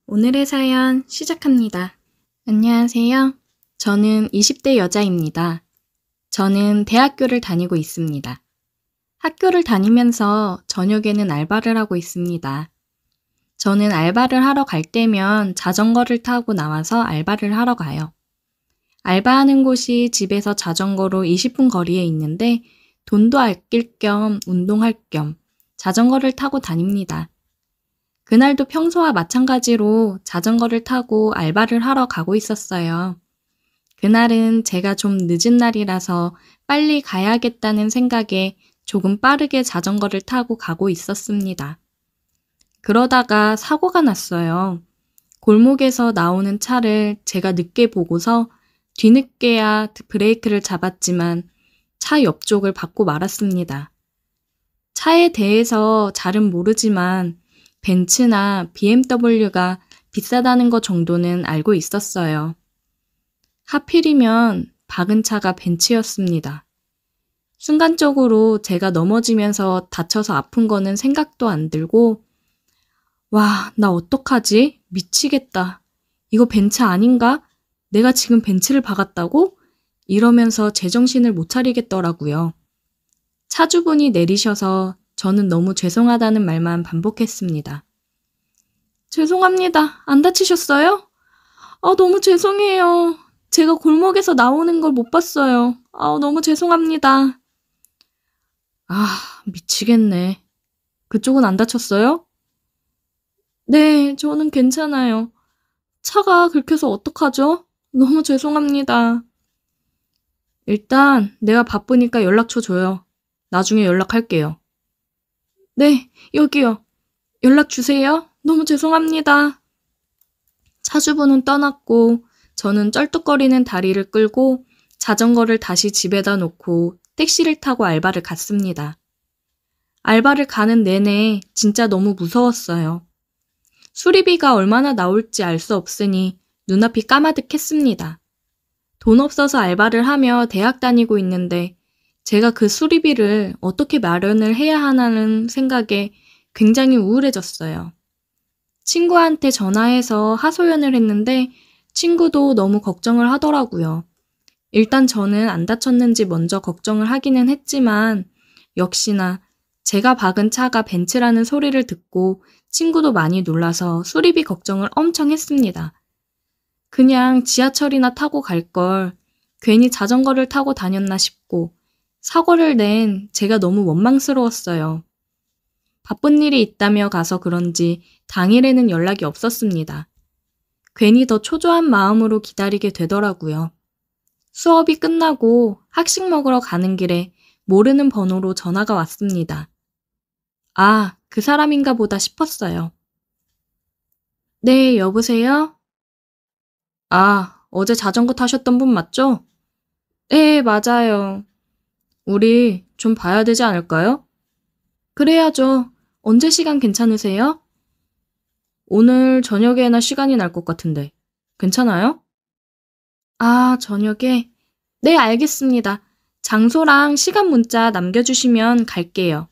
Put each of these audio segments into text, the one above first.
오늘의 사연 시작합니다. 안녕하세요. 저는 20대 여자입니다. 저는 대학교를 다니고 있습니다. 학교를 다니면서 저녁에는 알바를 하고 있습니다. 저는 알바를 하러 갈 때면 자전거를 타고 나와서 알바를 하러 가요. 알바하는 곳이 집에서 자전거로 20분 거리에 있는데 돈도 아낄 겸 운동할 겸 자전거를 타고 다닙니다. 그날도 평소와 마찬가지로 자전거를 타고 알바를 하러 가고 있었어요. 그날은 제가 좀 늦은 날이라서 빨리 가야겠다는 생각에 조금 빠르게 자전거를 타고 가고 있었습니다. 그러다가 사고가 났어요. 골목에서 나오는 차를 제가 늦게 보고서 뒤늦게야 브레이크를 잡았지만 차 옆쪽을 밟고 말았습니다. 차에 대해서 잘은 모르지만 벤츠나 BMW가 비싸다는 것 정도는 알고 있었어요. 하필이면 박은 차가 벤츠였습니다. 순간적으로 제가 넘어지면서 다쳐서 아픈 거는 생각도 안 들고 와, 나 어떡하지? 미치겠다. 이거 벤츠 아닌가? 내가 지금 벤츠를 박았다고? 이러면서 제정신을 못 차리겠더라고요. 차주분이 내리셔서 저는 너무 죄송하다는 말만 반복했습니다. 죄송합니다. 안 다치셨어요? 너무 죄송해요. 제가 골목에서 나오는 걸 못 봤어요. 너무 죄송합니다. 미치겠네. 그쪽은 안 다쳤어요? 네, 저는 괜찮아요. 차가 긁혀서 어떡하죠? 너무 죄송합니다. 일단 내가 바쁘니까 연락처 줘요. 나중에 연락할게요. 네, 여기요. 연락 주세요. 너무 죄송합니다. 차주분은 떠났고 저는 쩔뚝거리는 다리를 끌고 자전거를 다시 집에다 놓고 택시를 타고 알바를 갔습니다. 알바를 가는 내내 진짜 너무 무서웠어요. 수리비가 얼마나 나올지 알 수 없으니 눈앞이 까마득했습니다. 돈 없어서 알바를 하며 대학 다니고 있는데 제가 그 수리비를 어떻게 마련을 해야 하나는 생각에 굉장히 우울해졌어요. 친구한테 전화해서 하소연을 했는데 친구도 너무 걱정을 하더라고요. 일단 저는 안 다쳤는지 먼저 걱정을 하기는 했지만 역시나 제가 박은 차가 벤츠라는 소리를 듣고 친구도 많이 놀라서 수리비 걱정을 엄청 했습니다. 그냥 지하철이나 타고 갈 걸 괜히 자전거를 타고 다녔나 싶고 사고를 낸 제가 너무 원망스러웠어요. 바쁜 일이 있다며 가서 그런지 당일에는 연락이 없었습니다. 괜히 더 초조한 마음으로 기다리게 되더라고요. 수업이 끝나고 학식 먹으러 가는 길에 모르는 번호로 전화가 왔습니다. 그 사람인가 보다 싶었어요. 네, 여보세요? 어제 자전거 타셨던 분 맞죠? 네, 맞아요. 우리 좀 봐야 되지 않을까요? 그래야죠. 언제 시간 괜찮으세요? 오늘 저녁에나 시간이 날 것 같은데. 괜찮아요? 저녁에? 네, 알겠습니다. 장소랑 시간 문자 남겨주시면 갈게요.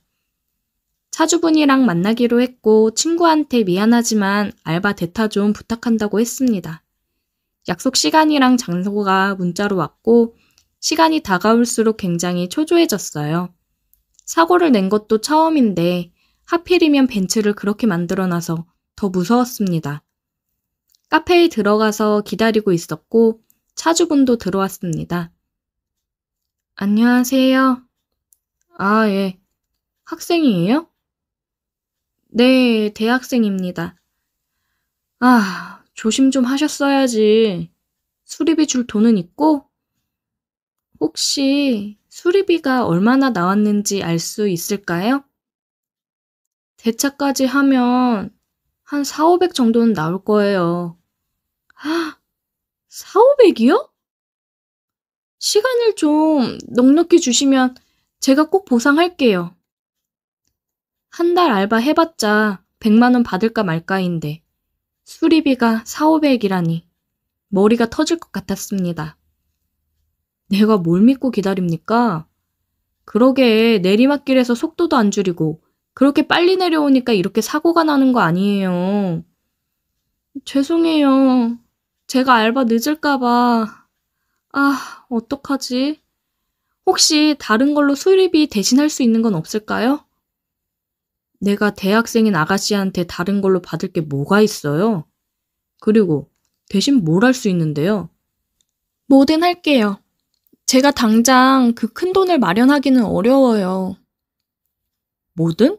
차주분이랑 만나기로 했고 친구한테 미안하지만 알바 대타 좀 부탁한다고 했습니다. 약속 시간이랑 장소가 문자로 왔고 시간이 다가올수록 굉장히 초조해졌어요. 사고를 낸 것도 처음인데 하필이면 벤츠를 그렇게 만들어놔서 더 무서웠습니다. 카페에 들어가서 기다리고 있었고 차주분도 들어왔습니다. 안녕하세요. 예. 학생이에요? 네, 대학생입니다. 조심 좀 하셨어야지. 수리비 줄 돈은 있고? 혹시 수리비가 얼마나 나왔는지 알 수 있을까요? 대차까지 하면 한 4,500 정도는 나올 거예요. 4,500이요? 시간을 좀 넉넉히 주시면 제가 꼭 보상할게요. 한 달 알바 해봤자 100만 원 받을까 말까인데 수리비가 4,500이라니 머리가 터질 것 같았습니다. 내가 뭘 믿고 기다립니까? 그러게 내리막길에서 속도도 안 줄이고 그렇게 빨리 내려오니까 이렇게 사고가 나는 거 아니에요. 죄송해요. 제가 알바 늦을까봐. 아, 어떡하지? 혹시 다른 걸로 수리비 대신할 수 있는 건 없을까요? 내가 대학생인 아가씨한테 다른 걸로 받을 게 뭐가 있어요? 그리고 대신 뭘 할 수 있는데요? 뭐든 할게요. 제가 당장 그 큰 돈을 마련하기는 어려워요. 뭐든?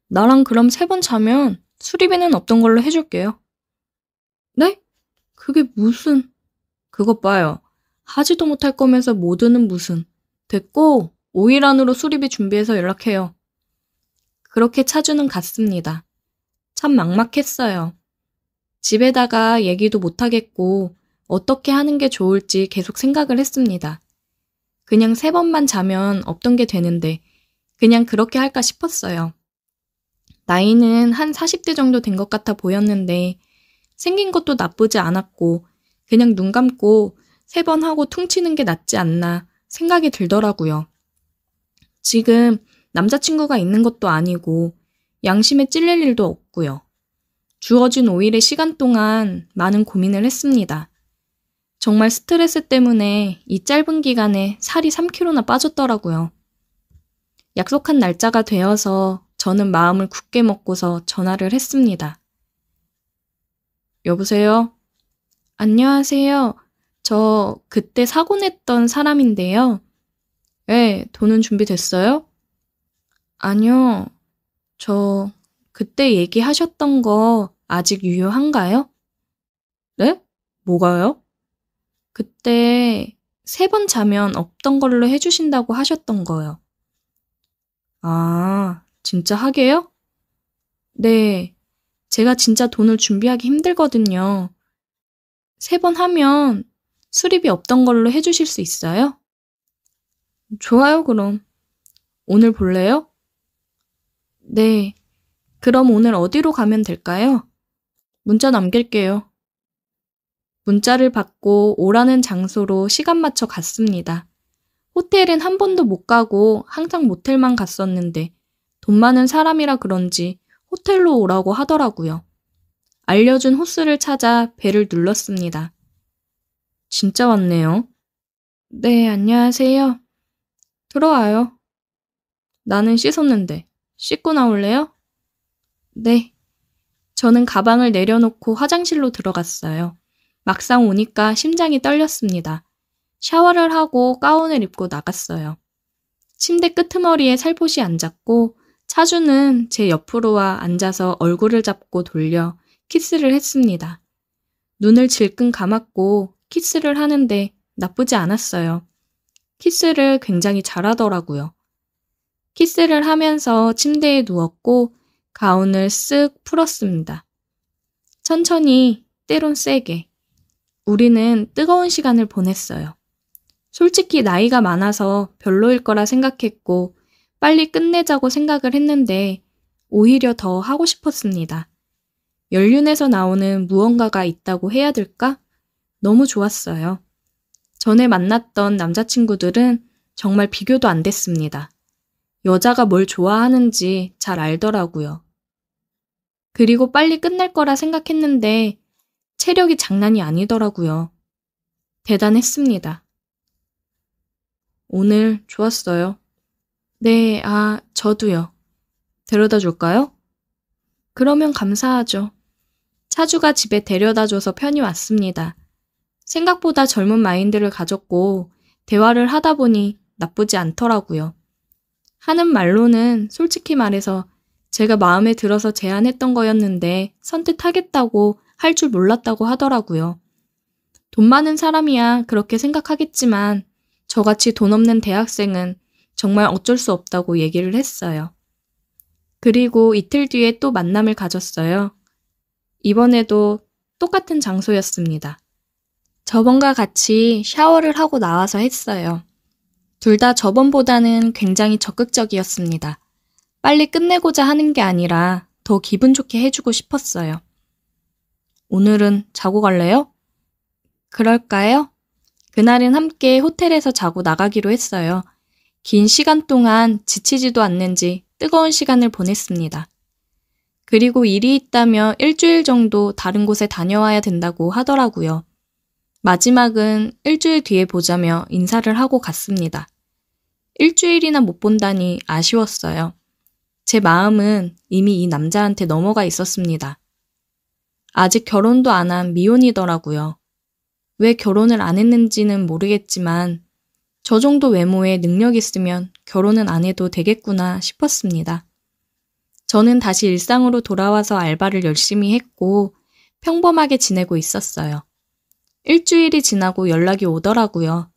나랑 그럼 3번 자면 수리비는 없던 걸로 해줄게요. 네? 그게 무슨... 그것 봐요. 하지도 못할 거면서 뭐든은 무슨. 됐고, 5일 안으로 수리비 준비해서 연락해요. 그렇게 차주는 갔습니다. 참 막막했어요. 집에다가 얘기도 못하겠고 어떻게 하는 게 좋을지 계속 생각을 했습니다. 그냥 3번만 자면 없던 게 되는데 그냥 그렇게 할까 싶었어요. 나이는 한 40대 정도 된 것 같아 보였는데 생긴 것도 나쁘지 않았고 그냥 눈 감고 3번 하고 퉁치는 게 낫지 않나 생각이 들더라고요. 지금 남자친구가 있는 것도 아니고 양심에 찔릴 일도 없고요. 주어진 5일의 시간 동안 많은 고민을 했습니다. 정말 스트레스 때문에 이 짧은 기간에 살이 3kg나 빠졌더라고요. 약속한 날짜가 되어서 저는 마음을 굳게 먹고서 전화를 했습니다. 여보세요? 안녕하세요. 저 그때 사고 냈던 사람인데요. 네, 돈은 준비됐어요? 아니요. 저 그때 얘기하셨던 거 아직 유효한가요? 네? 뭐가요? 그때 3번 자면 없던 걸로 해주신다고 하셨던 거요. 아, 진짜 하게요? 네, 제가 진짜 돈을 준비하기 힘들거든요. 3번 하면 수리비 없던 걸로 해주실 수 있어요? 좋아요, 그럼. 오늘 볼래요? 네, 그럼 오늘 어디로 가면 될까요? 문자 남길게요. 문자를 받고 오라는 장소로 시간 맞춰 갔습니다. 호텔은 한 번도 못 가고 항상 모텔만 갔었는데 돈 많은 사람이라 그런지 호텔로 오라고 하더라고요. 알려준 호스를 찾아 벨을 눌렀습니다. 진짜 왔네요. 네, 안녕하세요. 들어와요. 나는 씻었는데 씻고 나올래요? 네. 저는 가방을 내려놓고 화장실로 들어갔어요. 막상 오니까 심장이 떨렸습니다. 샤워를 하고 가운을 입고 나갔어요. 침대 끄트머리에 살포시 앉았고 차주는 제 옆으로 와 앉아서 얼굴을 잡고 돌려 키스를 했습니다. 눈을 질끈 감았고 키스를 하는데 나쁘지 않았어요. 키스를 굉장히 잘하더라고요. 키스를 하면서 침대에 누웠고 가운을 쓱 풀었습니다. 천천히, 때론 세게. 우리는 뜨거운 시간을 보냈어요. 솔직히 나이가 많아서 별로일 거라 생각했고 빨리 끝내자고 생각을 했는데 오히려 더 하고 싶었습니다. 연륜에서 나오는 무언가가 있다고 해야 될까? 너무 좋았어요. 전에 만났던 남자친구들은 정말 비교도 안 됐습니다. 여자가 뭘 좋아하는지 잘 알더라고요. 그리고 빨리 끝날 거라 생각했는데 체력이 장난이 아니더라고요. 대단했습니다. 오늘 좋았어요. 네, 저도요. 데려다 줄까요? 그러면 감사하죠. 차주가 집에 데려다줘서 편히 왔습니다. 생각보다 젊은 마인드를 가졌고 대화를 하다 보니 나쁘지 않더라고요. 하는 말로는 솔직히 말해서 제가 마음에 들어서 제안했던 거였는데 선뜻하겠다고 할 줄 몰랐다고 하더라고요. 돈 많은 사람이야 그렇게 생각하겠지만 저같이 돈 없는 대학생은 정말 어쩔 수 없다고 얘기를 했어요. 그리고 이틀 뒤에 또 만남을 가졌어요. 이번에도 똑같은 장소였습니다. 저번과 같이 샤워를 하고 나와서 했어요. 둘 다 저번보다는 굉장히 적극적이었습니다. 빨리 끝내고자 하는 게 아니라 더 기분 좋게 해주고 싶었어요. 오늘은 자고 갈래요? 그럴까요? 그날은 함께 호텔에서 자고 나가기로 했어요. 긴 시간 동안 지치지도 않는지 뜨거운 시간을 보냈습니다. 그리고 일이 있다며 일주일 정도 다른 곳에 다녀와야 된다고 하더라고요. 마지막은 일주일 뒤에 보자며 인사를 하고 갔습니다. 일주일이나 못 본다니 아쉬웠어요. 제 마음은 이미 이 남자한테 넘어가 있었습니다. 아직 결혼도 안 한 미혼이더라고요. 왜 결혼을 안 했는지는 모르겠지만 저 정도 외모에 능력 있으면 결혼은 안 해도 되겠구나 싶었습니다. 저는 다시 일상으로 돌아와서 알바를 열심히 했고 평범하게 지내고 있었어요. 일주일이 지나고 연락이 오더라고요.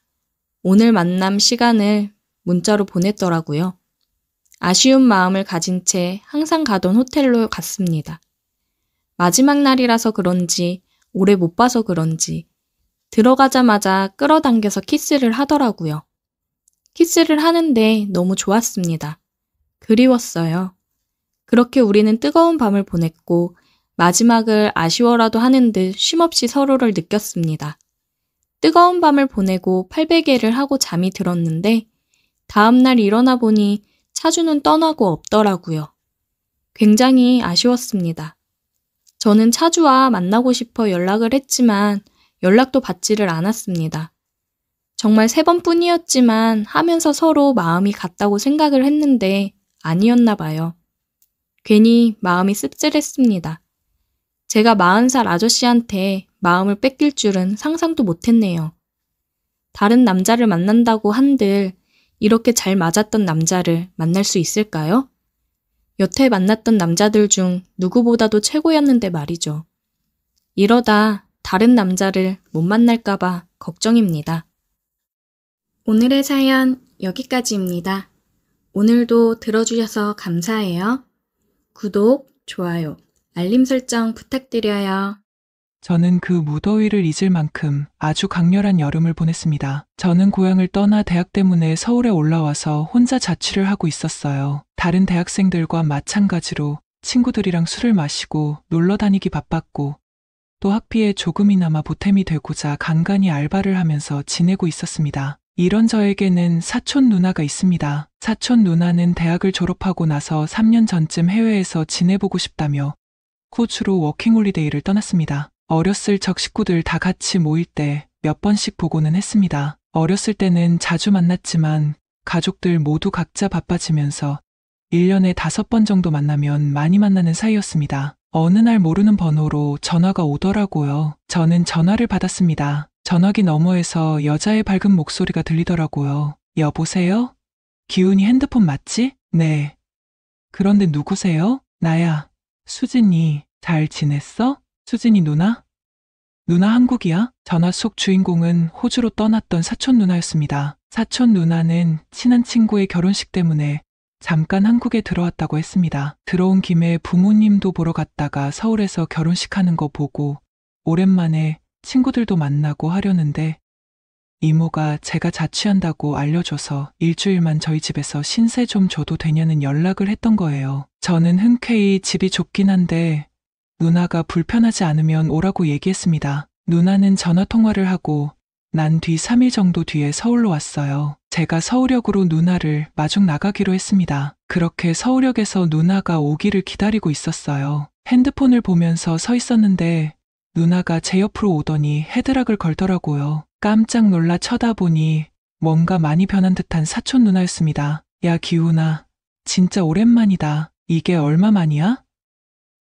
오늘 만남 시간을 문자로 보냈더라고요. 아쉬운 마음을 가진 채 항상 가던 호텔로 갔습니다. 마지막 날이라서 그런지 오래 못 봐서 그런지 들어가자마자 끌어당겨서 키스를 하더라고요. 키스를 하는데 너무 좋았습니다. 그리웠어요. 그렇게 우리는 뜨거운 밤을 보냈고 마지막을 아쉬워라도 하는 듯 쉼없이 서로를 느꼈습니다. 뜨거운 밤을 보내고 팔베개를 하고 잠이 들었는데 다음날 일어나 보니 차주는 떠나고 없더라고요. 굉장히 아쉬웠습니다. 저는 차주와 만나고 싶어 연락을 했지만 연락도 받지를 않았습니다. 정말 3번뿐이었지만 하면서 서로 마음이 같다고 생각을 했는데 아니었나 봐요. 괜히 마음이 씁쓸했습니다. 제가 40살 아저씨한테 마음을 뺏길 줄은 상상도 못했네요. 다른 남자를 만난다고 한들 이렇게 잘 맞았던 남자를 만날 수 있을까요? 여태 만났던 남자들 중 누구보다도 최고였는데 말이죠. 이러다 다른 남자를 못 만날까봐 걱정입니다. 오늘의 사연 여기까지입니다. 오늘도 들어주셔서 감사해요. 구독, 좋아요, 알림 설정 부탁드려요. 저는 그 무더위를 잊을 만큼 아주 강렬한 여름을 보냈습니다. 저는 고향을 떠나 대학 때문에 서울에 올라와서 혼자 자취를 하고 있었어요. 다른 대학생들과 마찬가지로 친구들이랑 술을 마시고 놀러 다니기 바빴고 또 학비에 조금이나마 보탬이 되고자 간간히 알바를 하면서 지내고 있었습니다. 이런 저에게는 사촌 누나가 있습니다. 사촌 누나는 대학을 졸업하고 나서 3년 전쯤 해외에서 지내보고 싶다며 호주로 워킹홀리데이를 떠났습니다. 어렸을 적 식구들 다 같이 모일 때 몇 번씩 보고는 했습니다. 어렸을 때는 자주 만났지만 가족들 모두 각자 바빠지면서 1년에 5번 정도 만나면 많이 만나는 사이였습니다. 어느 날 모르는 번호로 전화가 오더라고요. 저는 전화를 받았습니다. 전화기 너머에서 여자의 밝은 목소리가 들리더라고요. 여보세요? 기훈이 핸드폰 맞지? 네. 그런데 누구세요? 나야. 수진이. 잘 지냈어? 수진이 누나? 누나 한국이야? 전화 속 주인공은 호주로 떠났던 사촌 누나였습니다. 사촌 누나는 친한 친구의 결혼식 때문에 잠깐 한국에 들어왔다고 했습니다. 들어온 김에 부모님도 보러 갔다가 서울에서 결혼식 하는 거 보고 오랜만에 친구들도 만나고 하려는데 이모가 제가 자취한다고 알려줘서 일주일만 저희 집에서 신세 좀 줘도 되냐는 연락을 했던 거예요. 저는 흔쾌히 집이 좁긴 한데 누나가 불편하지 않으면 오라고 얘기했습니다. 누나는 전화통화를 하고 난 뒤 3일 정도 뒤에 서울로 왔어요. 제가 서울역으로 누나를 마중 나가기로 했습니다. 그렇게 서울역에서 누나가 오기를 기다리고 있었어요. 핸드폰을 보면서 서 있었는데 누나가 제 옆으로 오더니 헤드락을 걸더라고요. 깜짝 놀라 쳐다보니 뭔가 많이 변한 듯한 사촌 누나였습니다. 야 기훈아, 진짜 오랜만이다. 이게 얼마만이야?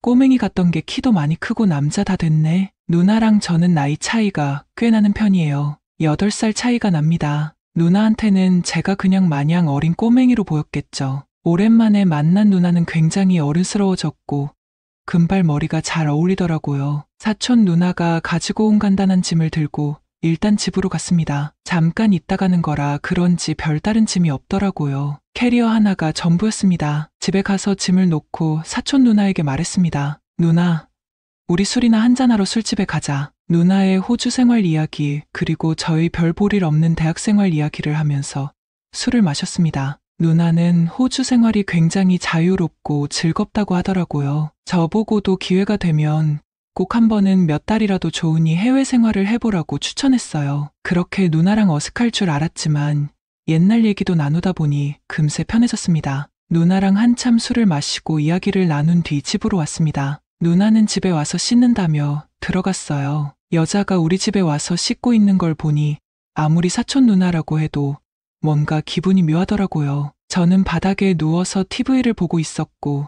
꼬맹이 같던 게 키도 많이 크고 남자 다 됐네. 누나랑 저는 나이 차이가 꽤 나는 편이에요. 8살 차이가 납니다. 누나한테는 제가 그냥 마냥 어린 꼬맹이로 보였겠죠. 오랜만에 만난 누나는 굉장히 어른스러워졌고 금발 머리가 잘 어울리더라고요. 사촌 누나가 가지고 온 간단한 짐을 들고 일단 집으로 갔습니다. 잠깐 있다 가는 거라 그런지 별다른 짐이 없더라고요. 캐리어 하나가 전부였습니다. 집에 가서 짐을 놓고 사촌 누나에게 말했습니다. 누나, 우리 술이나 한잔하러 술집에 가자. 누나의 호주 생활 이야기 그리고 저희 별 볼일 없는 대학 생활 이야기를 하면서 술을 마셨습니다. 누나는 호주 생활이 굉장히 자유롭고 즐겁다고 하더라고요. 저보고도 기회가 되면 꼭 한 번은 몇 달이라도 좋으니 해외 생활을 해보라고 추천했어요. 그렇게 누나랑 어색할 줄 알았지만 옛날 얘기도 나누다 보니 금세 편해졌습니다. 누나랑 한참 술을 마시고 이야기를 나눈 뒤 집으로 왔습니다. 누나는 집에 와서 씻는다며 들어갔어요. 여자가 우리 집에 와서 씻고 있는 걸 보니 아무리 사촌 누나라고 해도 뭔가 기분이 묘하더라고요. 저는 바닥에 누워서 TV를 보고 있었고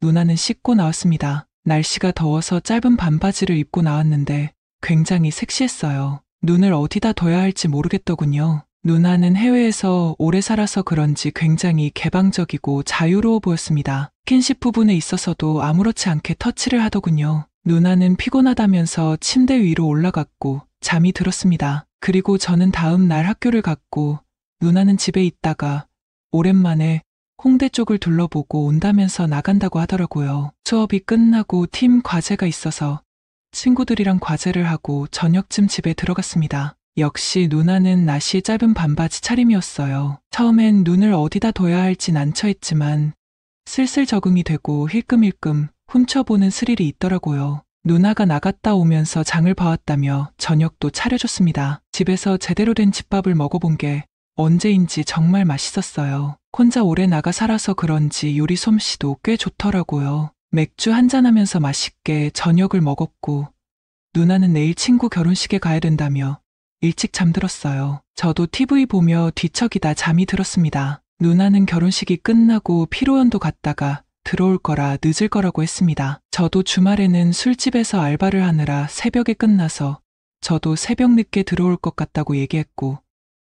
누나는 씻고 나왔습니다. 날씨가 더워서 짧은 반바지를 입고 나왔는데 굉장히 섹시했어요. 눈을 어디다 둬야 할지 모르겠더군요. 누나는 해외에서 오래 살아서 그런지 굉장히 개방적이고 자유로워 보였습니다. 스킨십 부분에 있어서도 아무렇지 않게 터치를 하더군요. 누나는 피곤하다면서 침대 위로 올라갔고 잠이 들었습니다. 그리고 저는 다음 날 학교를 갔고 누나는 집에 있다가 오랜만에 홍대 쪽을 둘러보고 온다면서 나간다고 하더라고요. 수업이 끝나고 팀 과제가 있어서 친구들이랑 과제를 하고 저녁쯤 집에 들어갔습니다. 역시 누나는 나시의 짧은 반바지 차림이었어요. 처음엔 눈을 어디다 둬야 할지 난처했지만 슬슬 적응이 되고 힐끔힐끔 훔쳐보는 스릴이 있더라고요. 누나가 나갔다 오면서 장을 봐왔다며 저녁도 차려줬습니다. 집에서 제대로 된 집밥을 먹어본 게 언제인지 정말 맛있었어요. 혼자 오래 나가 살아서 그런지 요리 솜씨도 꽤 좋더라고요. 맥주 한잔하면서 맛있게 저녁을 먹었고 누나는 내일 친구 결혼식에 가야 된다며 일찍 잠들었어요. 저도 TV 보며 뒤척이다 잠이 들었습니다. 누나는 결혼식이 끝나고 피로연도 갔다가 들어올 거라 늦을 거라고 했습니다. 저도 주말에는 술집에서 알바를 하느라 새벽에 끝나서 저도 새벽 늦게 들어올 것 같다고 얘기했고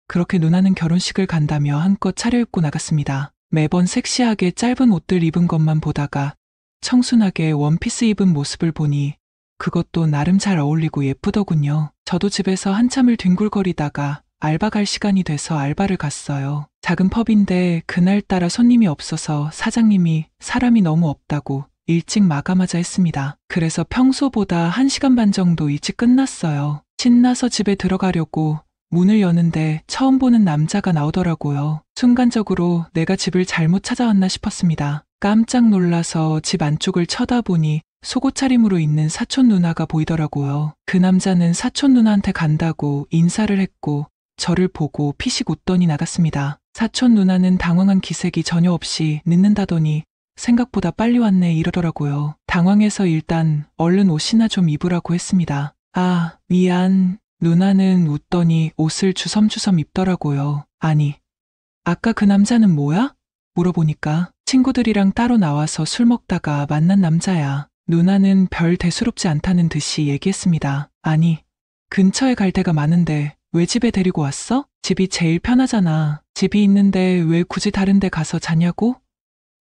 그렇게 누나는 결혼식을 간다며 한껏 차려입고 나갔습니다. 매번 섹시하게 짧은 옷들 입은 것만 보다가 청순하게 원피스 입은 모습을 보니 그것도 나름 잘 어울리고 예쁘더군요. 저도 집에서 한참을 뒹굴거리다가 알바 갈 시간이 돼서 알바를 갔어요. 작은 펍인데 그날따라 손님이 없어서 사장님이 사람이 너무 없다고 일찍 마감하자 했습니다. 그래서 평소보다 1시간 반 정도 일찍 끝났어요. 신나서 집에 들어가려고 문을 여는데 처음 보는 남자가 나오더라고요. 순간적으로 내가 집을 잘못 찾아왔나 싶었습니다. 깜짝 놀라서 집 안쪽을 쳐다보니 속옷 차림으로 있는 사촌 누나가 보이더라고요. 그 남자는 사촌 누나한테 간다고 인사를 했고 저를 보고 피식 웃더니 나갔습니다. 사촌 누나는 당황한 기색이 전혀 없이 늦는다더니 생각보다 빨리 왔네 이러더라고요. 당황해서 일단 얼른 옷이나 좀 입으라고 했습니다. 아, 미안. 누나는 웃더니 옷을 주섬주섬 입더라고요. 아니, 아까 그 남자는 뭐야? 물어보니까 친구들이랑 따로 나와서 술 먹다가 만난 남자야. 누나는 별 대수롭지 않다는 듯이 얘기했습니다. 아니, 근처에 갈 데가 많은데 왜 집에 데리고 왔어? 집이 제일 편하잖아. 집이 있는데 왜 굳이 다른 데 가서 자냐고?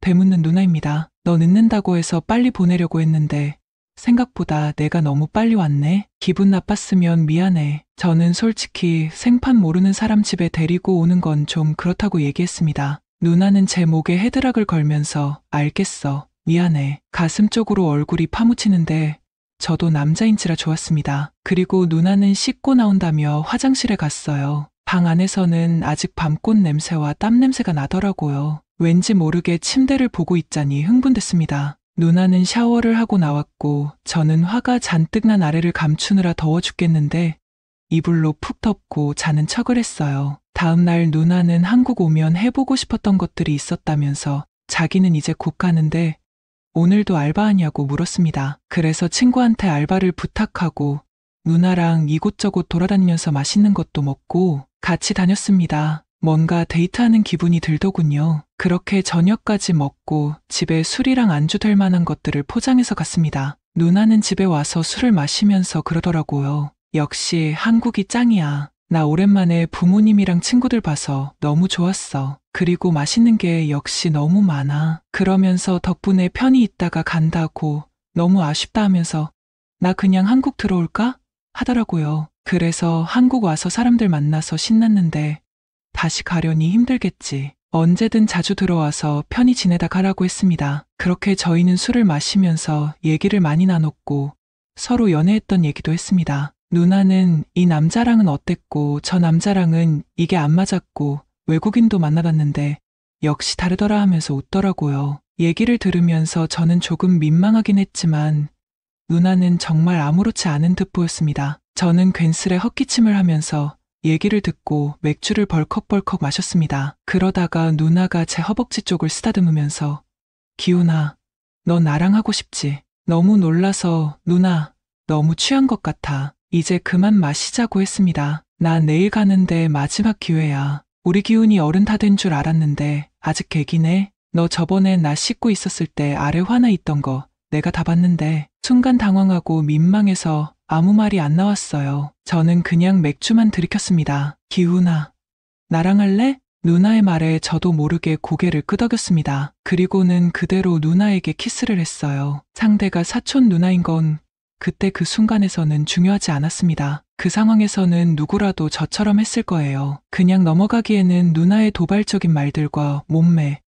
되묻는 누나입니다. 너 늦는다고 해서 빨리 보내려고 했는데 생각보다 내가 너무 빨리 왔네. 기분 나빴으면 미안해. 저는 솔직히 생판 모르는 사람 집에 데리고 오는 건 좀 그렇다고 얘기했습니다. 누나는 제 목에 헤드락을 걸면서 알겠어. 미안해. 가슴 쪽으로 얼굴이 파묻히는데 저도 남자인지라 좋았습니다. 그리고 누나는 씻고 나온다며 화장실에 갔어요. 방 안에서는 아직 밤꽃 냄새와 땀 냄새가 나더라고요. 왠지 모르게 침대를 보고 있자니 흥분됐습니다. 누나는 샤워를 하고 나왔고 저는 화가 잔뜩 난 아래를 감추느라 더워 죽겠는데 이불로 푹 덮고 자는 척을 했어요. 다음 날 누나는 한국 오면 해보고 싶었던 것들이 있었다면서 자기는 이제 곧 가는데 오늘도 알바하냐고 물었습니다. 그래서 친구한테 알바를 부탁하고 누나랑 이곳저곳 돌아다니면서 맛있는 것도 먹고 같이 다녔습니다. 뭔가 데이트하는 기분이 들더군요. 그렇게 저녁까지 먹고 집에 술이랑 안주 될 만한 것들을 포장해서 갔습니다. 누나는 집에 와서 술을 마시면서 그러더라고요. 역시 한국이 짱이야. 나 오랜만에 부모님이랑 친구들 봐서 너무 좋았어. 그리고 맛있는 게 역시 너무 많아. 그러면서 덕분에 편히 있다가 간다고 너무 아쉽다 하면서 나 그냥 한국 들어올까? 하더라고요. 그래서 한국 와서 사람들 만나서 신났는데 다시 가려니 힘들겠지. 언제든 자주 들어와서 편히 지내다 가라고 했습니다. 그렇게 저희는 술을 마시면서 얘기를 많이 나눴고 서로 연애했던 얘기도 했습니다. 누나는 이 남자랑은 어땠고 저 남자랑은 이게 안 맞았고 외국인도 만나봤는데 역시 다르더라 하면서 웃더라고요. 얘기를 들으면서 저는 조금 민망하긴 했지만 누나는 정말 아무렇지 않은 듯 보였습니다. 저는 괜스레 헛기침을 하면서 얘기를 듣고 맥주를 벌컥벌컥 마셨습니다. 그러다가 누나가 제 허벅지 쪽을 쓰다듬으면서 기훈아, 너 나랑 하고 싶지? 너무 놀라서 누나, 너무 취한 것 같아. 이제 그만 마시자고 했습니다. 나 내일 가는데 마지막 기회야. 우리 기훈이 어른 다 된 줄 알았는데 아직 개기네. 너 저번에 나 씻고 있었을 때 아래 화나 있던 거 내가 다 봤는데 순간 당황하고 민망해서 아무 말이 안 나왔어요. 저는 그냥 맥주만 들이켰습니다. 기훈아, 나랑 할래? 누나의 말에 저도 모르게 고개를 끄덕였습니다. 그리고는 그대로 누나에게 키스를 했어요. 상대가 사촌 누나인 건 그때 그 순간에서는 중요하지 않았습니다. 그 상황에서는 누구라도 저처럼 했을 거예요. 그냥 넘어가기에는 누나의 도발적인 말들과 몸매,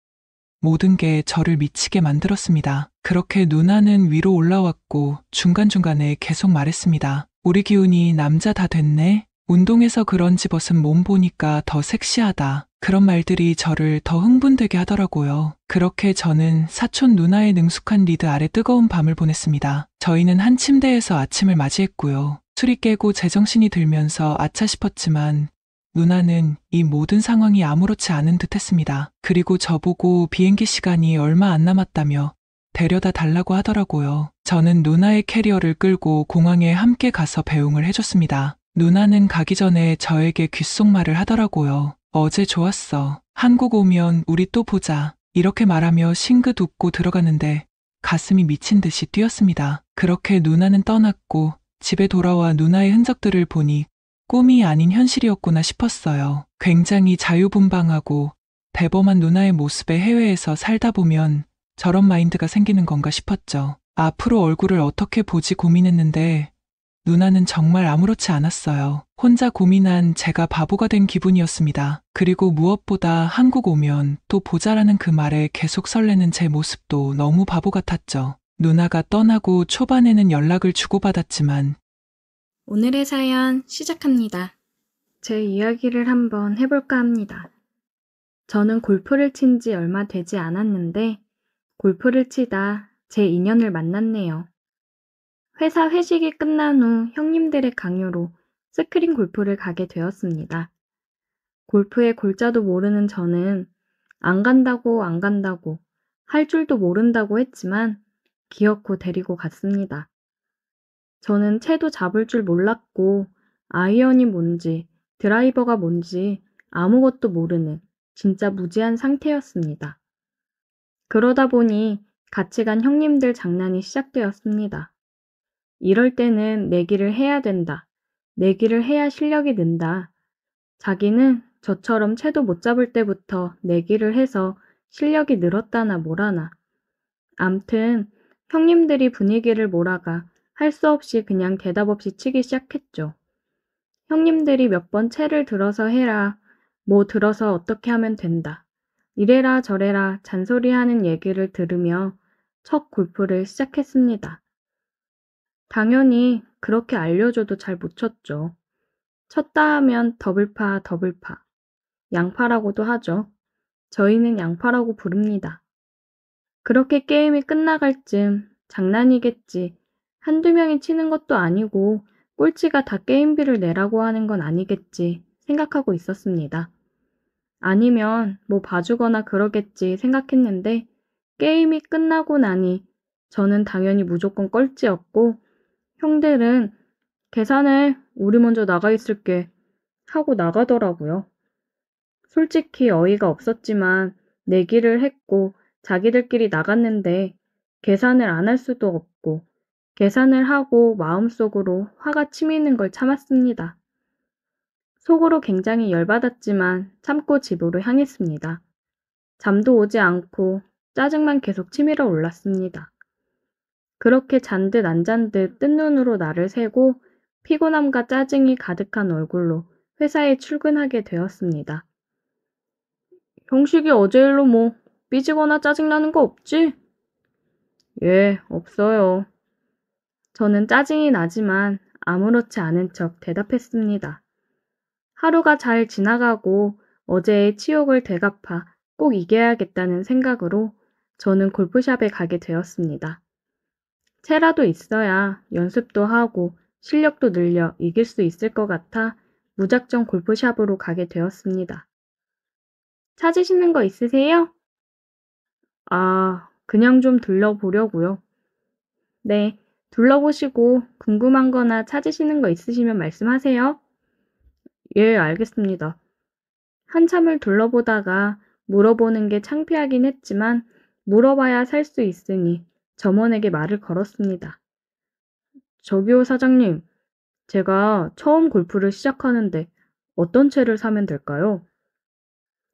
모든 게 저를 미치게 만들었습니다. 그렇게 누나는 위로 올라왔고 중간중간에 계속 말했습니다. 우리 기훈이 남자 다 됐네? 운동해서 그런지 벗은 몸 보니까 더 섹시하다. 그런 말들이 저를 더 흥분되게 하더라고요. 그렇게 저는 사촌 누나의 능숙한 리드 아래 뜨거운 밤을 보냈습니다. 저희는 한 침대에서 아침을 맞이했고요. 술이 깨고 제정신이 들면서 아차 싶었지만 누나는 이 모든 상황이 아무렇지 않은 듯 했습니다. 그리고 저보고 비행기 시간이 얼마 안 남았다며 데려다 달라고 하더라고요. 저는 누나의 캐리어를 끌고 공항에 함께 가서 배웅을 해줬습니다. 누나는 가기 전에 저에게 귓속말을 하더라고요. 어제 좋았어. 한국 오면 우리 또 보자. 이렇게 말하며 싱긋 웃고 들어가는데 가슴이 미친 듯이 뛰었습니다. 그렇게 누나는 떠났고 집에 돌아와 누나의 흔적들을 보니 꿈이 아닌 현실이었구나 싶었어요. 굉장히 자유분방하고 대범한 누나의 모습에 해외에서 살다 보면 저런 마인드가 생기는 건가 싶었죠. 앞으로 얼굴을 어떻게 보지 고민했는데 누나는 정말 아무렇지 않았어요. 혼자 고민한 제가 바보가 된 기분이었습니다. 그리고 무엇보다 한국 오면 또 보자라는 그 말에 계속 설레는 제 모습도 너무 바보 같았죠. 누나가 떠나고 초반에는 연락을 주고받았지만 오늘의 사연 시작합니다. 제 이야기를 한번 해볼까 합니다. 저는 골프를 친 지 얼마 되지 않았는데 골프를 치다 제 인연을 만났네요. 회사 회식이 끝난 후 형님들의 강요로 스크린 골프를 가게 되었습니다. 골프의 골자도 모르는 저는 안 간다고 할 줄도 모른다고 했지만 기어코 데리고 갔습니다. 저는 채도 잡을 줄 몰랐고 아이언이 뭔지 드라이버가 뭔지 아무것도 모르는 진짜 무지한 상태였습니다. 그러다 보니 같이 간 형님들 장난이 시작되었습니다. 이럴 때는 내기를 해야 된다. 내기를 해야 실력이 는다. 자기는 저처럼 채도 못 잡을 때부터 내기를 해서 실력이 늘었다나 뭐라나. 암튼 형님들이 분위기를 몰아가 할 수 없이 그냥 대답 없이 치기 시작했죠. 형님들이 몇 번 채를 들어서 해라. 뭐 들어서 어떻게 하면 된다. 이래라 저래라 잔소리하는 얘기를 들으며 첫 골프를 시작했습니다. 당연히 그렇게 알려줘도 잘 못 쳤죠. 쳤다 하면 더블파, 양파라고도 하죠. 저희는 양파라고 부릅니다. 그렇게 게임이 끝나갈 쯤 장난이겠지. 한두 명이 치는 것도 아니고 꼴찌가 다 게임비를 내라고 하는 건 아니겠지 생각하고 있었습니다. 아니면 뭐 봐주거나 그러겠지 생각했는데 게임이 끝나고 나니 저는 당연히 무조건 꼴찌였고 형들은 계산해, 우리 먼저 나가 있을게 하고 나가더라고요. 솔직히 어이가 없었지만 내기를 했고 자기들끼리 나갔는데 계산을 안 할 수도 없고 계산을 하고 마음속으로 화가 치미는 걸 참았습니다. 속으로 굉장히 열받았지만 참고 집으로 향했습니다. 잠도 오지 않고 짜증만 계속 치밀어 올랐습니다. 그렇게 잔듯 안 잔듯 뜬 눈으로 나를 새고 피곤함과 짜증이 가득한 얼굴로 회사에 출근하게 되었습니다. 형식이 어제 일로 뭐 삐지거나 짜증나는 거 없지? 예, 없어요. 저는 짜증이 나지만 아무렇지 않은 척 대답했습니다. 하루가 잘 지나가고 어제의 치욕을 되갚아 꼭 이겨야겠다는 생각으로 저는 골프샵에 가게 되었습니다. 채라도 있어야 연습도 하고 실력도 늘려 이길 수 있을 것 같아 무작정 골프샵으로 가게 되었습니다. 찾으시는 거 있으세요? 아, 그냥 좀 둘러보려고요. 네, 둘러보시고 궁금한 거나 찾으시는 거 있으시면 말씀하세요. 예, 알겠습니다. 한참을 둘러보다가 물어보는 게 창피하긴 했지만 물어봐야 살 수 있으니 점원에게 말을 걸었습니다. 저기요, 사장님. 제가 처음 골프를 시작하는데 어떤 채를 사면 될까요?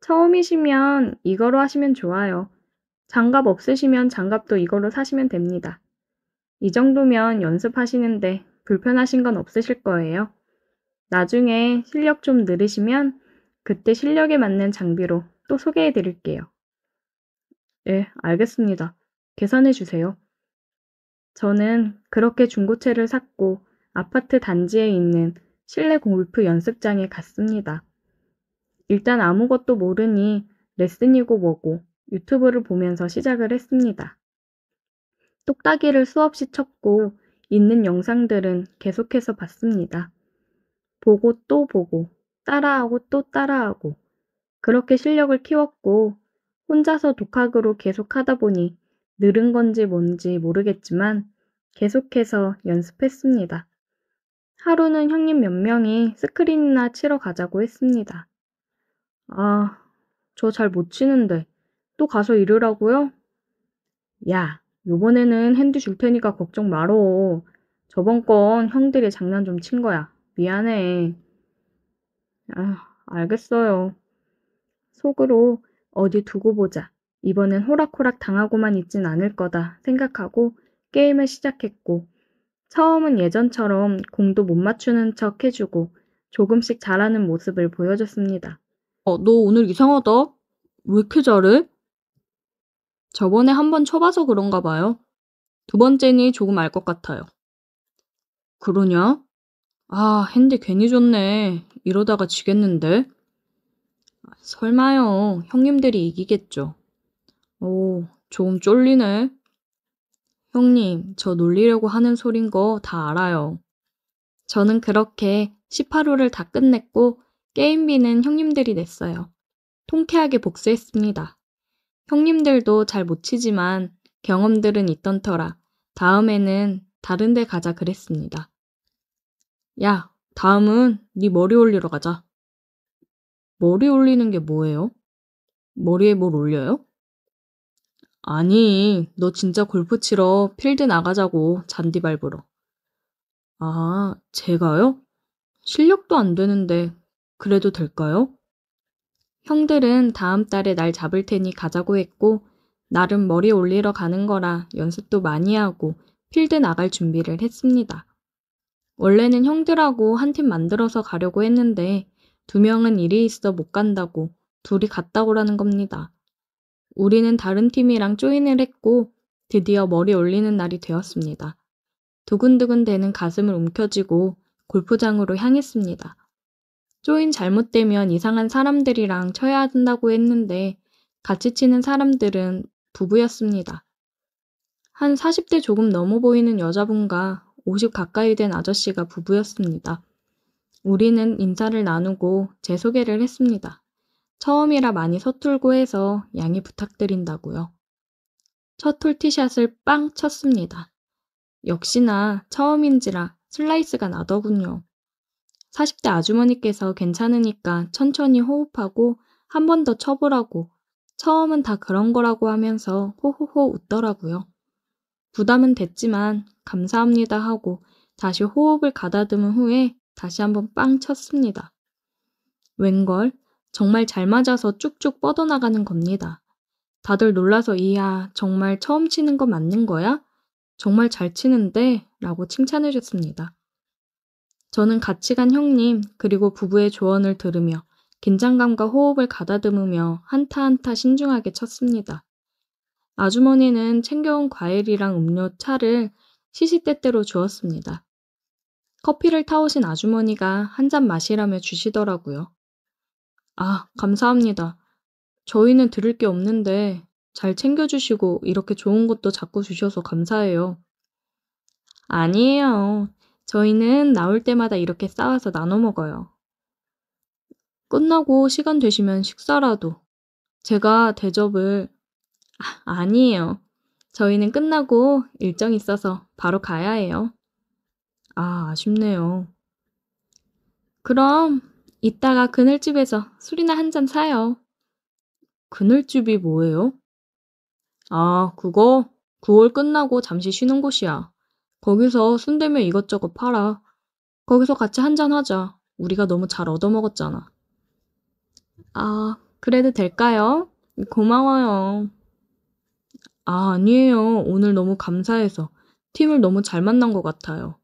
처음이시면 이거로 하시면 좋아요. 장갑 없으시면 장갑도 이거로 사시면 됩니다. 이 정도면 연습하시는데 불편하신 건 없으실 거예요. 나중에 실력 좀 늘으시면 그때 실력에 맞는 장비로 또 소개해 드릴게요. 네, 알겠습니다. 계산해 주세요. 저는 그렇게 중고차를 샀고 아파트 단지에 있는 실내 골프 연습장에 갔습니다. 일단 아무것도 모르니 레슨이고 뭐고 유튜브를 보면서 시작을 했습니다. 똑딱이를 수없이 쳤고 있는 영상들은 계속해서 봤습니다. 보고 또 보고 따라하고 또 따라하고 그렇게 실력을 키웠고 혼자서 독학으로 계속 하다 보니 늘은 건지 뭔지 모르겠지만 계속해서 연습했습니다. 하루는 형님 몇 명이 스크린이나 치러 가자고 했습니다. 아, 저 잘 못 치는데 또 가서 이러라고요? 야, 요번에는 핸디 줄 테니까 걱정 말어. 저번 건 형들이 장난 좀 친 거야. 미안해. 아, 알겠어요. 속으로 어디 두고 보자. 이번엔 호락호락 당하고만 있진 않을 거다 생각하고 게임을 시작했고, 처음은 예전처럼 공도 못 맞추는 척 해주고 조금씩 잘하는 모습을 보여줬습니다. 너 오늘 이상하다. 왜 이렇게 잘해? 저번에 한 번 쳐봐서 그런가 봐요. 두 번째니 조금 알 것 같아요. 그러냐? 아, 핸디 괜히 줬네. 이러다가 지겠는데? 설마요. 형님들이 이기겠죠. 오, 조금 쫄리네. 형님, 저 놀리려고 하는 소린 거 다 알아요. 저는 그렇게 18호를 다 끝냈고 게임비는 형님들이 냈어요. 통쾌하게 복수했습니다. 형님들도 잘 못 치지만 경험들은 있던 터라 다음에는 다른 데 가자 그랬습니다. 야, 다음은 네 머리 올리러 가자. 머리 올리는 게 뭐예요? 머리에 뭘 올려요? 아니, 너 진짜 골프 치러 필드 나가자고, 잔디 밟으러. 아, 제가요? 실력도 안 되는데 그래도 될까요? 형들은 다음 달에 날 잡을 테니 가자고 했고 나름 머리 올리러 가는 거라 연습도 많이 하고 필드 나갈 준비를 했습니다. 원래는 형들하고 한 팀 만들어서 가려고 했는데 두 명은 일이 있어 못 간다고 둘이 갔다 오라는 겁니다. 우리는 다른 팀이랑 조인을 했고 드디어 머리 올리는 날이 되었습니다. 두근두근 대는 가슴을 움켜쥐고 골프장으로 향했습니다. 조인 잘못되면 이상한 사람들이랑 쳐야 한다고 했는데 같이 치는 사람들은 부부였습니다. 한 40대 조금 넘어 보이는 여자분과 50 가까이 된 아저씨가 부부였습니다. 우리는 인사를 나누고 제 소개를 했습니다. 처음이라 많이 서툴고 해서 양해 부탁드린다고요. 첫 홀티샷을 빵 쳤습니다. 역시나 처음인지라 슬라이스가 나더군요. 40대 아주머니께서 괜찮으니까 천천히 호흡하고 한 번 더 쳐보라고 처음은 다 그런 거라고 하면서 호호호 웃더라고요. 부담은 됐지만 감사합니다 하고 다시 호흡을 가다듬은 후에 다시 한번 빵 쳤습니다. 웬걸 정말 잘 맞아서 쭉쭉 뻗어나가는 겁니다. 다들 놀라서 이야 정말 처음 치는 거 맞는 거야? 정말 잘 치는데 라고 칭찬해 줬습니다. 저는 같이 간 형님 그리고 부부의 조언을 들으며 긴장감과 호흡을 가다듬으며 한타 한타 신중하게 쳤습니다. 아주머니는 챙겨온 과일이랑 음료 차를 시시때때로 주었습니다. 커피를 타오신 아주머니가 한 잔 마시라며 주시더라고요. 아, 감사합니다. 저희는 드릴 게 없는데 잘 챙겨주시고 이렇게 좋은 것도 자꾸 주셔서 감사해요. 아니에요. 저희는 나올 때마다 이렇게 싸와서 나눠 먹어요. 끝나고 시간 되시면 식사라도. 제가 대접을... 아니에요. 저희는 끝나고 일정 있어서 바로 가야 해요. 아, 아쉽네요. 그럼 이따가 그늘집에서 술이나 한 잔 사요. 그늘집이 뭐예요? 아, 그거 9월 끝나고 잠시 쉬는 곳이야. 거기서 순대며 이것저것 팔아. 거기서 같이 한잔 하자. 우리가 너무 잘 얻어먹었잖아. 아, 그래도 될까요? 고마워요. 아, 아니에요. 오늘 너무 감사해서 팀을 너무 잘 만난 것 같아요.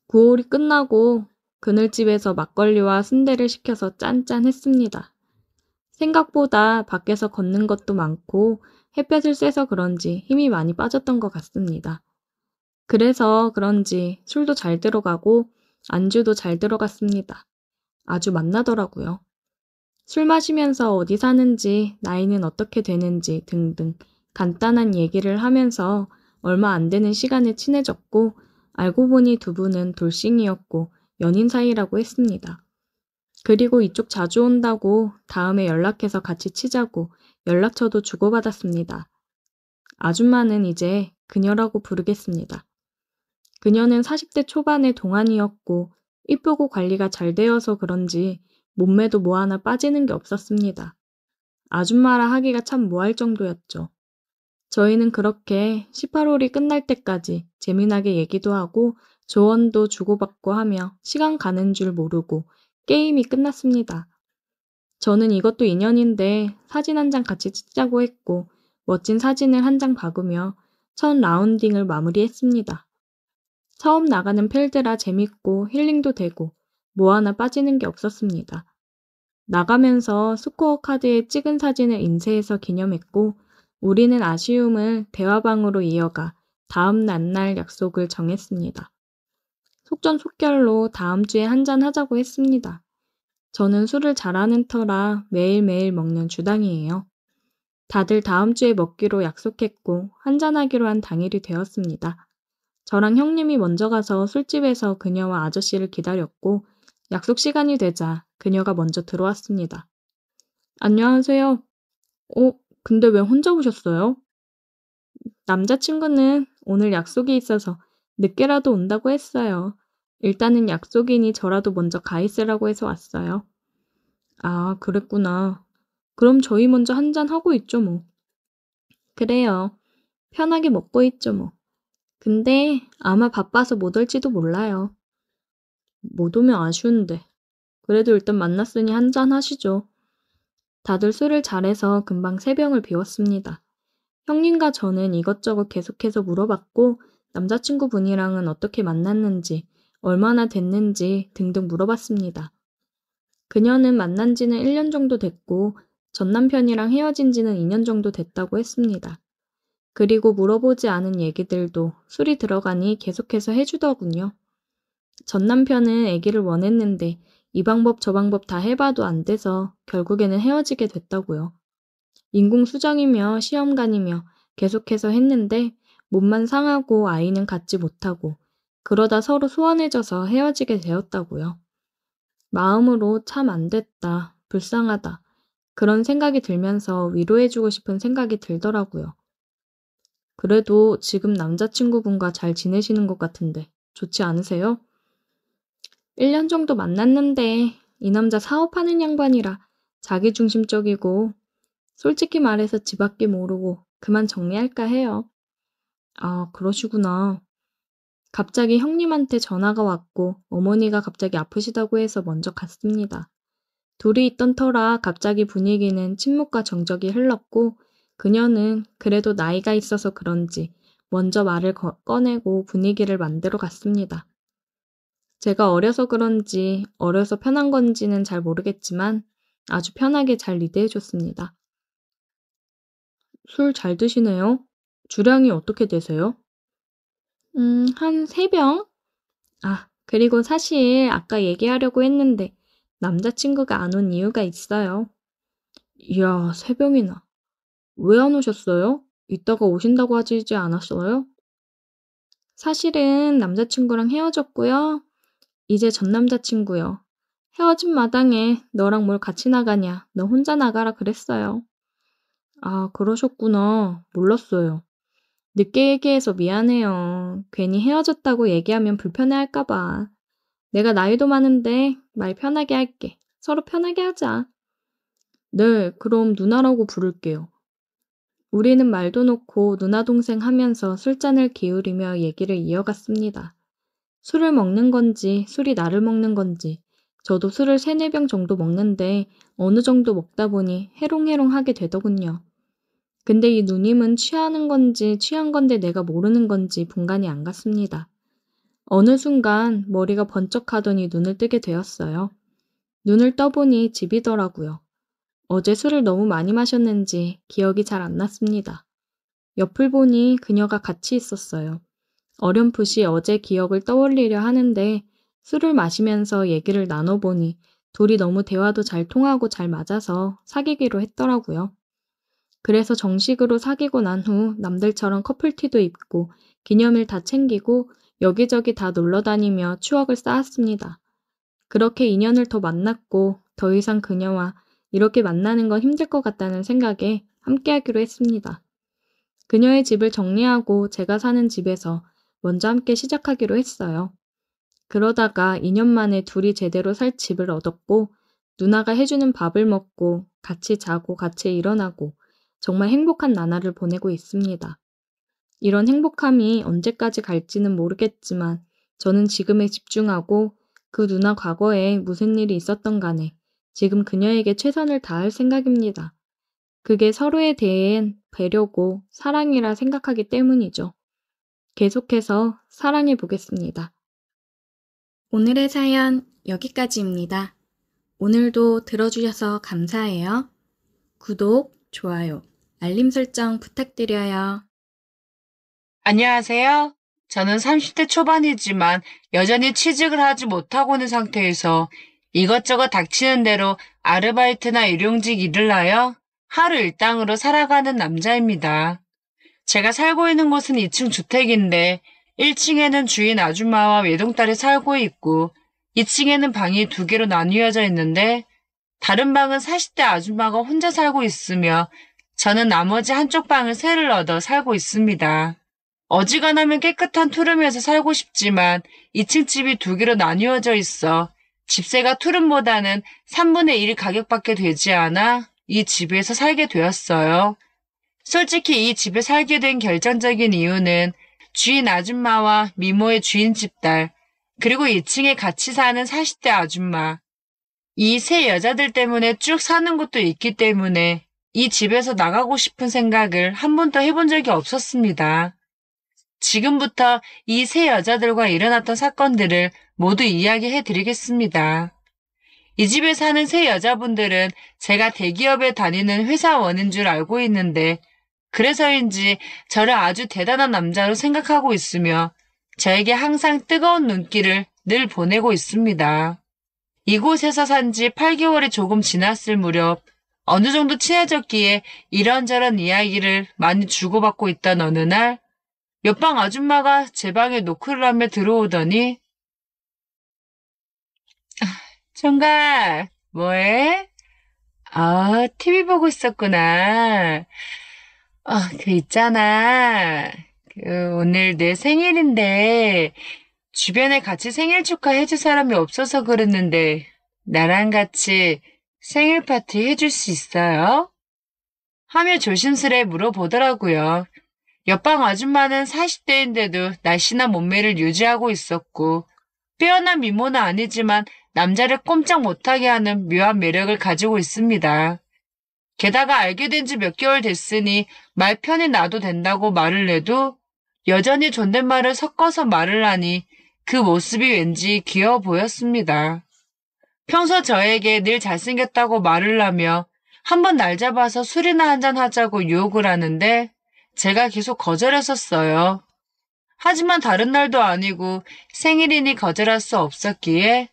9월이 끝나고 그늘집에서 막걸리와 순대를 시켜서 짠짠했습니다. 생각보다 밖에서 걷는 것도 많고 햇볕을 쐬서 그런지 힘이 많이 빠졌던 것 같습니다. 그래서 그런지 술도 잘 들어가고 안주도 잘 들어갔습니다. 아주 맛나더라고요. 술 마시면서 어디 사는지, 나이는 어떻게 되는지 등등 간단한 얘기를 하면서 얼마 안 되는 시간에 친해졌고 알고 보니 두 분은 돌싱이었고 연인 사이라고 했습니다. 그리고 이쪽 자주 온다고 다음에 연락해서 같이 치자고 연락처도 주고받았습니다. 아줌마는 이제 그녀라고 부르겠습니다. 그녀는 40대 초반의 동안이었고 이쁘고 관리가 잘 되어서 그런지 몸매도 뭐 하나 빠지는 게 없었습니다. 아줌마라 하기가 참 뭐할 정도였죠. 저희는 그렇게 18홀이 끝날 때까지 재미나게 얘기도 하고 조언도 주고받고 하며 시간 가는 줄 모르고 게임이 끝났습니다. 저는 이것도 인연인데 사진 한 장 같이 찍자고 했고 멋진 사진을 한 장 박으며 첫 라운딩을 마무리했습니다. 처음 나가는 필드라 재밌고 힐링도 되고 뭐 하나 빠지는 게 없었습니다. 나가면서 스코어 카드에 찍은 사진을 인쇄해서 기념했고 우리는 아쉬움을 대화방으로 이어가 다음 날 약속을 정했습니다. 속전속결로 다음 주에 한잔 하자고 했습니다. 저는 술을 잘하는 터라 매일매일 먹는 주당이에요. 다들 다음 주에 먹기로 약속했고 한잔하기로 한 당일이 되었습니다. 저랑 형님이 먼저 가서 술집에서 그녀와 아저씨를 기다렸고 약속 시간이 되자 그녀가 먼저 들어왔습니다. 안녕하세요. 근데 왜 혼자 오셨어요? 남자친구는 오늘 약속이 있어서 늦게라도 온다고 했어요. 일단은 약속이니 저라도 먼저 가 있으라고 해서 왔어요. 아, 그랬구나. 그럼 저희 먼저 한잔 하고 있죠, 뭐. 그래요. 편하게 먹고 있죠, 뭐. 근데 아마 바빠서 못 올지도 몰라요. 못 오면 아쉬운데. 그래도 일단 만났으니 한잔 하시죠. 다들 술을 잘해서 금방 세 병을 비웠습니다. 형님과 저는 이것저것 계속해서 물어봤고 남자친구분이랑은 어떻게 만났는지, 얼마나 됐는지 등등 물어봤습니다. 그녀는 만난 지는 1년 정도 됐고 전 남편이랑 헤어진 지는 2년 정도 됐다고 했습니다. 그리고 물어보지 않은 얘기들도 술이 들어가니 계속해서 해주더군요. 전 남편은 아기를 원했는데 이 방법 저 방법 다 해봐도 안 돼서 결국에는 헤어지게 됐다고요. 인공수정이며 시험관이며 계속해서 했는데 몸만 상하고 아이는 갖지 못하고 그러다 서로 소원해져서 헤어지게 되었다고요. 마음으로 참 안 됐다, 불쌍하다 그런 생각이 들면서 위로해주고 싶은 생각이 들더라고요. 그래도 지금 남자친구분과 잘 지내시는 것 같은데 좋지 않으세요? 1년 정도 만났는데 이 남자 사업하는 양반이라 자기중심적이고 솔직히 말해서 지 밖에 모르고 그만 정리할까 해요. 아, 그러시구나. 갑자기 형님한테 전화가 왔고 어머니가 갑자기 아프시다고 해서 먼저 갔습니다. 둘이 있던 터라 갑자기 분위기는 침묵과 정적이 흘렀고 그녀는 그래도 나이가 있어서 그런지 먼저 말을 꺼내고 분위기를 만들어 갔습니다. 제가 어려서 그런지 어려서 편한 건지는 잘 모르겠지만 아주 편하게 잘 리드해줬습니다. 술 잘 드시네요. 주량이 어떻게 되세요? 한 3병? 아, 그리고 사실 아까 얘기하려고 했는데 남자친구가 안 온 이유가 있어요. 이야, 3병이나. 왜 안 오셨어요? 이따가 오신다고 하지 않았어요? 사실은 남자친구랑 헤어졌고요. 이제 전 남자친구요. 헤어진 마당에 너랑 뭘 같이 나가냐, 너 혼자 나가라 그랬어요. 아, 그러셨구나. 몰랐어요. 늦게 얘기해서 미안해요. 괜히 헤어졌다고 얘기하면 불편해할까 봐. 내가 나이도 많은데 말 편하게 할게. 서로 편하게 하자. 네, 그럼 누나라고 부를게요. 우리는 말도 놓고 누나 동생 하면서 술잔을 기울이며 얘기를 이어갔습니다. 술을 먹는 건지 술이 나를 먹는 건지 저도 술을 3-4병 정도 먹는데 어느 정도 먹다 보니 해롱해롱하게 되더군요. 근데 이 누님은 취하는 건지 취한 건데 내가 모르는 건지 분간이 안 갔습니다. 어느 순간 머리가 번쩍하더니 눈을 뜨게 되었어요. 눈을 떠보니 집이더라고요. 어제 술을 너무 많이 마셨는지 기억이 잘 안 났습니다. 옆을 보니 그녀가 같이 있었어요. 어렴풋이 어제 기억을 떠올리려 하는데 술을 마시면서 얘기를 나눠보니 둘이 너무 대화도 잘 통하고 잘 맞아서 사귀기로 했더라고요. 그래서 정식으로 사귀고 난 후 남들처럼 커플티도 입고 기념일 다 챙기고 여기저기 다 놀러 다니며 추억을 쌓았습니다. 그렇게 인연을 더 만났고 더 이상 그녀와 이렇게 만나는 건 힘들 것 같다는 생각에 함께하기로 했습니다. 그녀의 집을 정리하고 제가 사는 집에서 먼저 함께 시작하기로 했어요. 그러다가 2년 만에 둘이 제대로 살 집을 얻었고 누나가 해주는 밥을 먹고 같이 자고 같이 일어나고 정말 행복한 나날을 보내고 있습니다. 이런 행복함이 언제까지 갈지는 모르겠지만 저는 지금에 집중하고 그 누나 과거에 무슨 일이 있었던 간에 지금 그녀에게 최선을 다할 생각입니다. 그게 서로에 대한 배려고 사랑이라 생각하기 때문이죠. 계속해서 사랑해 보겠습니다. 오늘의 사연 여기까지입니다. 오늘도 들어주셔서 감사해요. 구독, 좋아요, 알림 설정 부탁드려요. 안녕하세요. 저는 30대 초반이지만 여전히 취직을 하지 못하고 있는 상태에서 이것저것 닥치는 대로 아르바이트나 일용직 일을 하여 하루 일당으로 살아가는 남자입니다. 제가 살고 있는 곳은 2층 주택인데 1층에는 주인 아줌마와 외동딸이 살고 있고 2층에는 방이 2개로 나뉘어져 있는데 다른 방은 40대 아줌마가 혼자 살고 있으며 저는 나머지 한쪽 방을 새를 얻어 살고 있습니다. 어지간하면 깨끗한 투룸에서 살고 싶지만 2층 집이 2개로 나뉘어져 있어 집세가 투룸보다는 3분의 1 가격밖에 되지 않아 이 집에서 살게 되었어요. 솔직히 이 집에 살게 된 결정적인 이유는 주인 아줌마와 미모의 주인집 딸, 그리고 2층에 같이 사는 40대 아줌마, 이 세 여자들 때문에 쭉 사는 것도 있기 때문에 이 집에서 나가고 싶은 생각을 한 번도 해본 적이 없었습니다. 지금부터 이 세 여자들과 일어났던 사건들을 모두 이야기해 드리겠습니다. 이 집에 사는 세 여자분들은 제가 대기업에 다니는 회사원인 줄 알고 있는데 그래서인지 저를 아주 대단한 남자로 생각하고 있으며 저에게 항상 뜨거운 눈길을 늘 보내고 있습니다. 이곳에서 산 지 8개월이 조금 지났을 무렵 어느 정도 친해졌기에 이런저런 이야기를 많이 주고받고 있던 어느 날 옆방 아줌마가 제 방에 노크를 하며 들어오더니 총각, 뭐해? 아, TV 보고 있었구나. 그 있잖아. 오늘 내 생일인데 주변에 같이 생일 축하해줄 사람이 없어서 그랬는데 나랑 같이 생일 파티 해줄 수 있어요? 하며 조심스레 물어보더라고요. 옆방 아줌마는 40대인데도 날씬한 몸매를 유지하고 있었고 빼어난 미모는 아니지만 남자를 꼼짝 못하게 하는 묘한 매력을 가지고 있습니다. 게다가 알게 된 지 몇 개월 됐으니 말 편히 놔도 된다고 말을 해도 여전히 존댓말을 섞어서 말을 하니 그 모습이 왠지 귀여워 보였습니다. 평소 저에게 늘 잘생겼다고 말을 하며 한번 날 잡아서 술이나 한잔 하자고 유혹을 하는데 제가 계속 거절했었어요. 하지만 다른 날도 아니고 생일이니 거절할 수 없었기에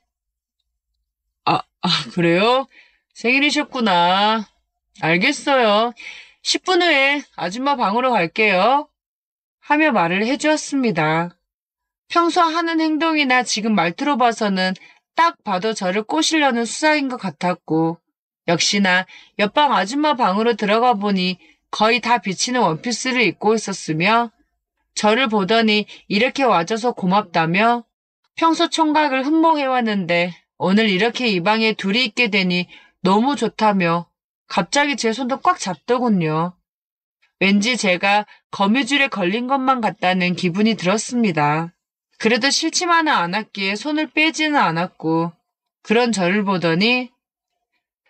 그래요? 생일이셨구나. 알겠어요. 10분 후에 아줌마 방으로 갈게요. 하며 말을 해주었습니다. 평소 하는 행동이나 지금 말투로 봐서는 딱 봐도 저를 꼬시려는 수작인 것 같았고, 역시나 옆방 아줌마 방으로 들어가 보니 거의 다 비치는 원피스를 입고 있었으며, 저를 보더니 이렇게 와줘서 고맙다며 평소 총각을 흠모해왔는데 오늘 이렇게 이 방에 둘이 있게 되니 너무 좋다며 갑자기 제 손도 꽉 잡더군요. 왠지 제가 거미줄에 걸린 것만 같다는 기분이 들었습니다. 그래도 싫지만은 않았기에 손을 빼지는 않았고, 그런 저를 보더니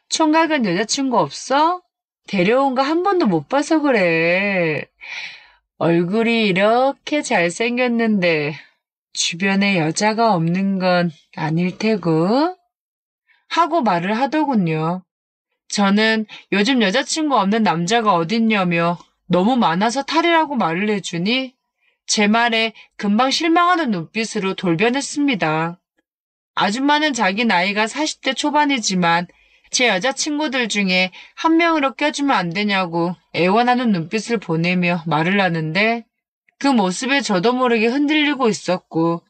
총각은 여자친구 없어? 데려온 거 한 번도 못 봐서 그래. 얼굴이 이렇게 잘생겼는데 주변에 여자가 없는 건 아닐 테고? 하고 말을 하더군요. 저는 요즘 여자친구 없는 남자가 어딨냐며 너무 많아서 탈이라고 말을 해주니 제 말에 금방 실망하는 눈빛으로 돌변했습니다. 아줌마는 자기 나이가 40대 초반이지만 제 여자친구들 중에 한 명으로 껴주면 안 되냐고 애원하는 눈빛을 보내며 말을 하는데 그 모습에 저도 모르게 흔들리고 있었고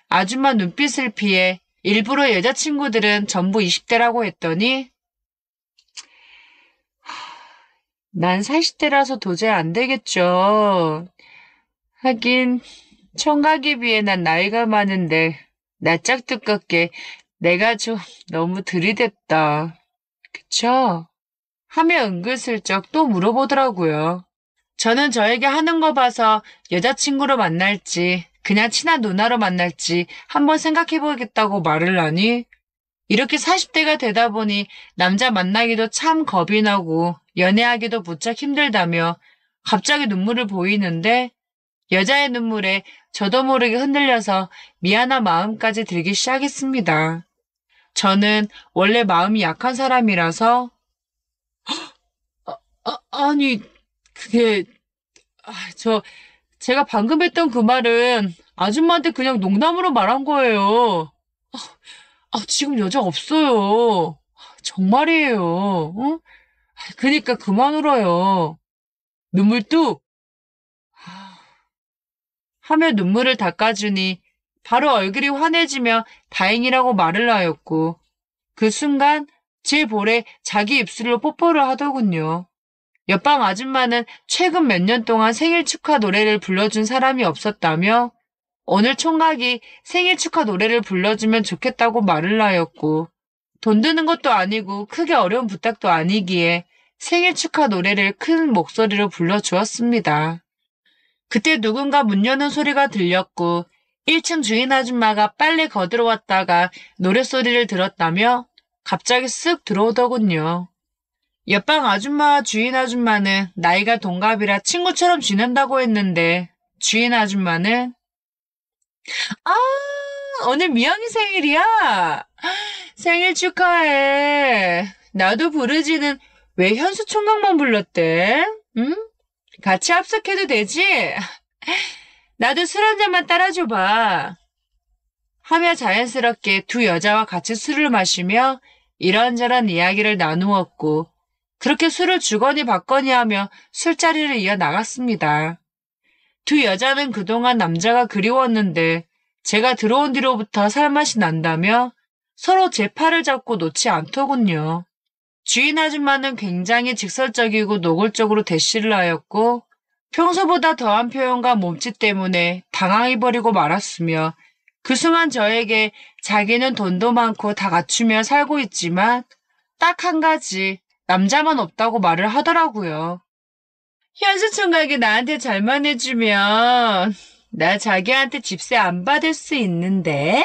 아줌마 눈빛을 피해 일부러 여자친구들은 전부 20대라고 했더니 난 40대라서 도저히 안 되겠죠. 하긴 총각에 비해 난 나이가 많은데 낯짝 두껍게 내가 좀 너무 들이댔다. 그쵸? 하며 은근슬쩍 또 물어보더라고요. 저는 저에게 하는 거 봐서 여자친구로 만날지 그냥 친한 누나로 만날지 한번 생각해보겠다고 말을 하니 이렇게 40대가 되다 보니 남자 만나기도 참 겁이 나고 연애하기도 무척 힘들다며 갑자기 눈물을 보이는데 여자의 눈물에 저도 모르게 흔들려서 미안한 마음까지 들기 시작했습니다. 저는 원래 마음이 약한 사람이라서 아니 그게 제가 방금 했던 그 말은 아줌마한테 그냥 농담으로 말한 거예요. 지금 여자 없어요. 정말이에요. 어? 그니까 그만 울어요. 눈물 뚝! 하며 눈물을 닦아주니 바로 얼굴이 환해지며 다행이라고 말을 하였고 그 순간 제 볼에 자기 입술로 뽀뽀를 하더군요. 옆방 아줌마는 최근 몇 년 동안 생일 축하 노래를 불러준 사람이 없었다며 오늘 총각이 생일 축하 노래를 불러주면 좋겠다고 말을 하였고 돈 드는 것도 아니고 크게 어려운 부탁도 아니기에 생일 축하 노래를 큰 목소리로 불러주었습니다. 그때 누군가 문 여는 소리가 들렸고 1층 주인 아줌마가 빨래 거들어 왔다가 노랫소리를 들었다며 갑자기 쓱 들어오더군요. 옆방 아줌마와 주인 아줌마는 나이가 동갑이라 친구처럼 지낸다고 했는데 주인 아줌마는 오늘 미영이 생일이야. 생일 축하해. 나도 부르지는 왜 현수 총각만 불렀대? 응? 같이 합석해도 되지? 나도 술 한 잔만 따라줘봐. 하며 자연스럽게 두 여자와 같이 술을 마시며 이런저런 이야기를 나누었고 그렇게 술을 주거니 받거니 하며 술자리를 이어나갔습니다. 두 여자는 그동안 남자가 그리웠는데 제가 들어온 뒤로부터 살맛이 난다며 서로 제 팔을 잡고 놓지 않더군요. 주인 아줌마는 굉장히 직설적이고 노골적으로 대시를 하였고 평소보다 더한 표현과 몸짓 때문에 당황해버리고 말았으며 그 순간 저에게 자기는 돈도 많고 다 갖추며 살고 있지만 딱 한 가지 남자만 없다고 말을 하더라고요. 현수 총각이 나한테 잘만 해주면 나 자기한테 집세 안 받을 수 있는데?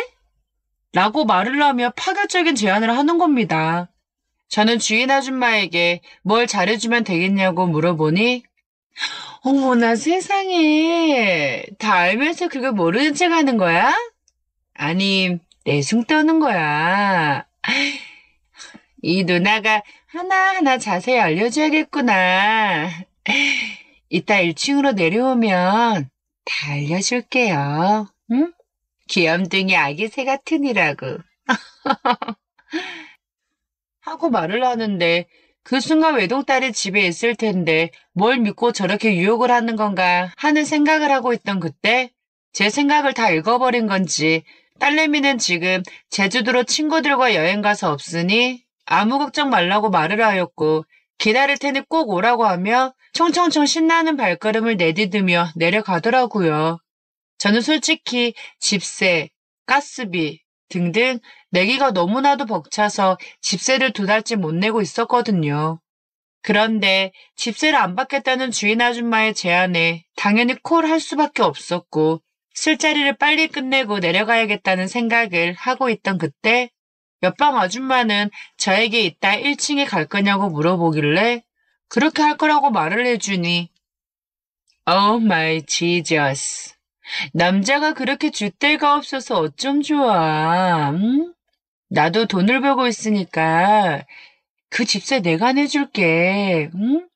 라고 말을 하며 파격적인 제안을 하는 겁니다. 저는 주인 아줌마에게 뭘 잘해주면 되겠냐고 물어보니 어머나 세상에 다 알면서 그걸 모르는 척 하는 거야? 아님 내숭 떠는 거야. 이 누나가 하나하나 자세히 알려줘야겠구나. 이따 1층으로 내려오면 다 알려줄게요. 응? 귀염둥이 아기 새 같으니라고. 하고 말을 하는데 그 순간 외동딸이 집에 있을 텐데 뭘 믿고 저렇게 유혹을 하는 건가 하는 생각을 하고 있던 그때 제 생각을 다 읽어버린 건지 딸내미는 지금 제주도로 친구들과 여행 가서 없으니 아무 걱정 말라고 말을 하였고 기다릴 테니 꼭 오라고 하며 총총총 신나는 발걸음을 내디디며 내려가더라고요. 저는 솔직히 집세, 가스비 등등 내기가 너무나도 벅차서 집세를 2달째 못 내고 있었거든요. 그런데 집세를 안 받겠다는 주인 아줌마의 제안에 당연히 콜할 수밖에 없었고 술자리를 빨리 끝내고 내려가야겠다는 생각을 하고 있던 그때 옆방 아줌마는 저에게 이따 1층에 갈 거냐고 물어보길래 그렇게 할 거라고 말을 해주니 Oh my Jesus. 남자가 그렇게 줏대가 없어서 어쩜 좋아. 응? 나도 돈을 벌고 있으니까 그 집세 내가 내줄게. 응?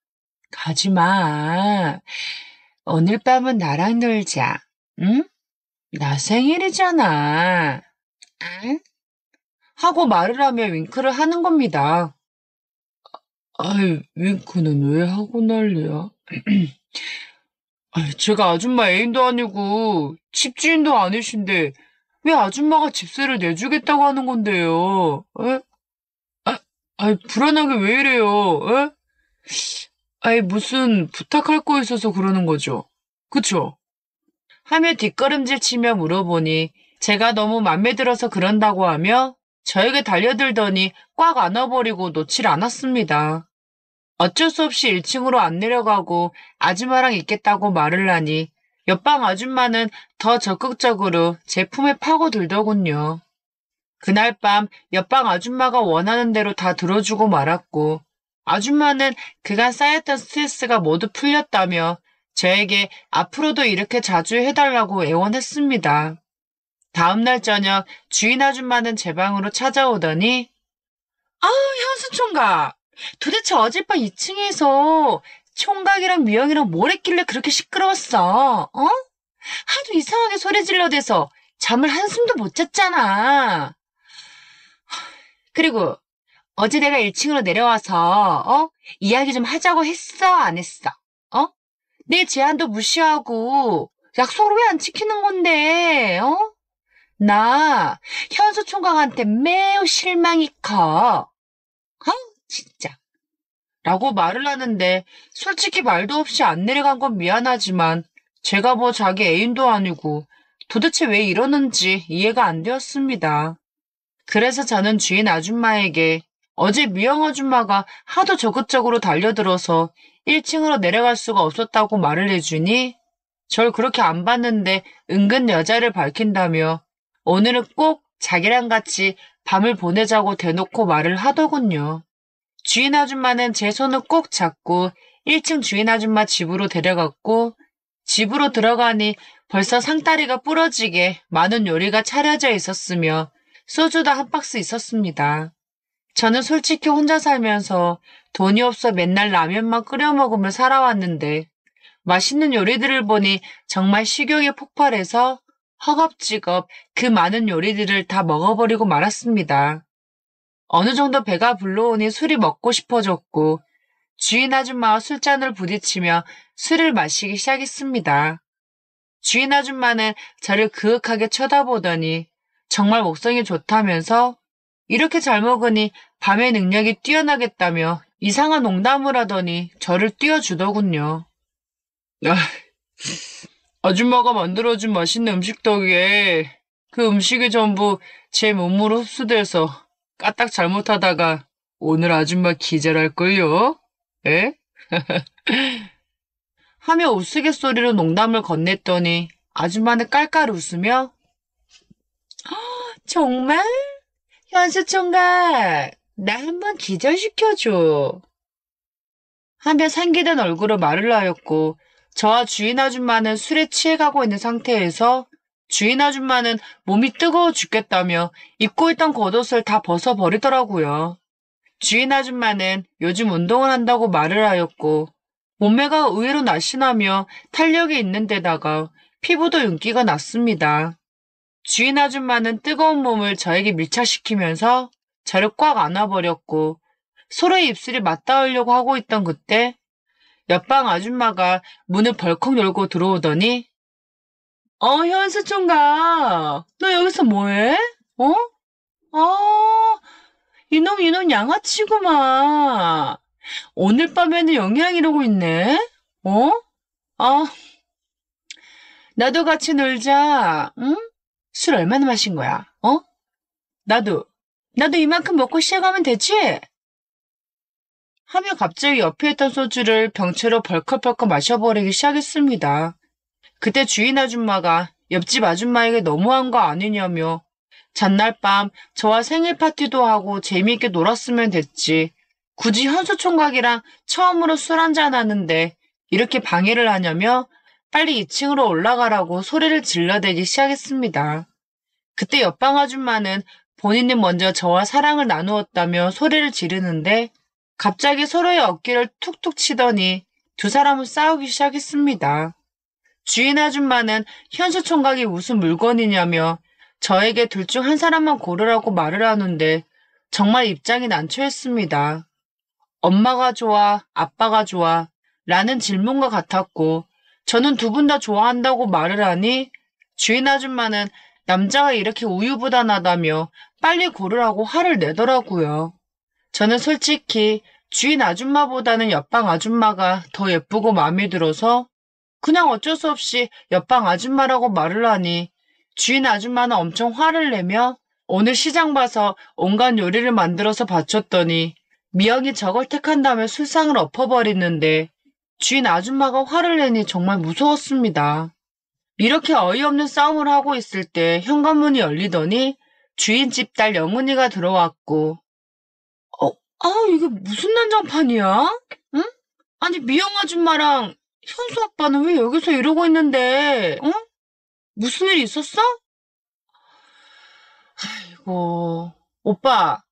가지 마. 오늘 밤은 나랑 놀자. 응? 나 생일이잖아. 응? 하고 말을 하며 윙크를 하는 겁니다. 아이, 윙크는 왜 하고 난리야? 제가 아줌마 애인도 아니고 집주인도 아니신데 왜 아줌마가 집세를 내주겠다고 하는 건데요? 에? 불안하게 왜 이래요? 에? 무슨 부탁할 거 있어서 그러는 거죠. 그쵸? 하며 뒷걸음질 치며 물어보니 제가 너무 맘에 들어서 그런다고 하며 저에게 달려들더니 꽉 안아버리고 놓질 않았습니다. 어쩔 수 없이 1층으로 안 내려가고 아줌마랑 있겠다고 말을 하니 옆방 아줌마는 더 적극적으로 제 품에 파고들더군요. 그날 밤 옆방 아줌마가 원하는 대로 다 들어주고 말았고 아줌마는 그간 쌓였던 스트레스가 모두 풀렸다며 저에게 앞으로도 이렇게 자주 해달라고 애원했습니다. 다음날 저녁 주인 아줌마는 제 방으로 찾아오더니 현수 총각, 도대체 어젯밤 2층에서 총각이랑 미영이랑 뭘 했길래 그렇게 시끄러웠어? 하도 이상하게 소리 질러대서 잠을 한숨도 못 잤잖아. 그리고 어제 내가 1층으로 내려와서 이야기 좀 하자고 했어, 안 했어? 내 제안도 무시하고 약속을 왜 안 지키는 건데? 나 현수 총각한테 매우 실망이 커. 진짜. 라고 말을 하는데 솔직히 말도 없이 안 내려간 건 미안하지만 제가 뭐 자기 애인도 아니고 도대체 왜 이러는지 이해가 안 되었습니다. 그래서 저는 주인 아줌마에게 어제 미영 아줌마가 하도 적극적으로 달려들어서 1층으로 내려갈 수가 없었다고 말을 해주니 절 그렇게 안 봤는데 은근 여자를 밝힌다며 오늘은 꼭 자기랑 같이 밤을 보내자고 대놓고 말을 하더군요. 주인 아줌마는 제 손을 꼭 잡고 1층 주인 아줌마 집으로 데려갔고 집으로 들어가니 벌써 상다리가 부러지게 많은 요리가 차려져 있었으며 소주도 한 박스 있었습니다. 저는 솔직히 혼자 살면서 돈이 없어 맨날 라면만 끓여 먹으며 살아왔는데 맛있는 요리들을 보니 정말 식욕이 폭발해서 허겁지겁 그 많은 요리들을 다 먹어버리고 말았습니다. 어느 정도 배가 불러오니 술이 먹고 싶어졌고 주인 아줌마와 술잔을 부딪히며 술을 마시기 시작했습니다. 주인 아줌마는 저를 그윽하게 쳐다보더니 정말 목성이 좋다면서 이렇게 잘 먹으니 밤의 능력이 뛰어나겠다며 이상한 농담을 하더니 저를 띄워주더군요. 아줌마가 만들어준 맛있는 음식 덕에 그 음식이 전부 제 몸으로 흡수돼서 까딱 잘못하다가 오늘 아줌마 기절할걸요? 에? 하며 우스갯소리로 농담을 건넸더니 아줌마는 깔깔 웃으며 정말? 현수 총각, 나 한번 기절시켜줘. 하며 상기된 얼굴로 말을 하였고 저와 주인 아줌마는 술에 취해가고 있는 상태에서 주인 아줌마는 몸이 뜨거워 죽겠다며 입고 있던 겉옷을 다 벗어버리더라고요. 주인 아줌마는 요즘 운동을 한다고 말을 하였고 몸매가 의외로 날씬하며 탄력이 있는 데다가 피부도 윤기가 났습니다. 주인 아줌마는 뜨거운 몸을 저에게 밀착시키면서 저를 꽉 안아버렸고 서로의 입술이 맞닿으려고 하고 있던 그때 옆방 아줌마가 문을 벌컥 열고 들어오더니 현수 총각. 너 여기서 뭐해? 어? 이놈 양아치구만. 오늘 밤에는 영희랑 이러고 있네? 어? 아, 나도 같이 놀자. 응? 술 얼마나 마신 거야? 나도 이만큼 먹고 시작하면 되지? 하며 갑자기 옆에 있던 소주를 병채로 벌컥벌컥 마셔버리기 시작했습니다. 그때 주인 아줌마가 옆집 아줌마에게 너무한 거 아니냐며 전날 밤 저와 생일 파티도 하고 재미있게 놀았으면 됐지. 굳이 현수 총각이랑 처음으로 술 한잔 하는데 이렇게 방해를 하냐며 빨리 2층으로 올라가라고 소리를 질러대기 시작했습니다. 그때 옆방 아줌마는 본인이 먼저 저와 사랑을 나누었다며 소리를 지르는데 갑자기 서로의 어깨를 툭툭 치더니 두 사람은 싸우기 시작했습니다. 주인 아줌마는 현수 총각이 무슨 물건이냐며 저에게 둘 중 한 사람만 고르라고 말을 하는데 정말 입장이 난처했습니다. 엄마가 좋아, 아빠가 좋아 라는 질문과 같았고 저는 두 분 다 좋아한다고 말을 하니 주인 아줌마는 남자가 이렇게 우유부단하다며 빨리 고르라고 화를 내더라고요. 저는 솔직히 주인 아줌마보다는 옆방 아줌마가 더 예쁘고 마음에 들어서 그냥 어쩔 수 없이 옆방 아줌마라고 말을 하니 주인 아줌마는 엄청 화를 내며 오늘 시장 봐서 온갖 요리를 만들어서 바쳤더니 미영이 저걸 택한다며 술상을 엎어버리는데 주인 아줌마가 화를 내니 정말 무서웠습니다. 이렇게 어이없는 싸움을 하고 있을 때 현관문이 열리더니 주인집 딸 영은이가 들어왔고 이게 무슨 난장판이야? 응? 아니 미영 아줌마랑 현수 아빠는 왜 여기서 이러고 있는데? 응? 무슨 일 있었어? 아이고 오빠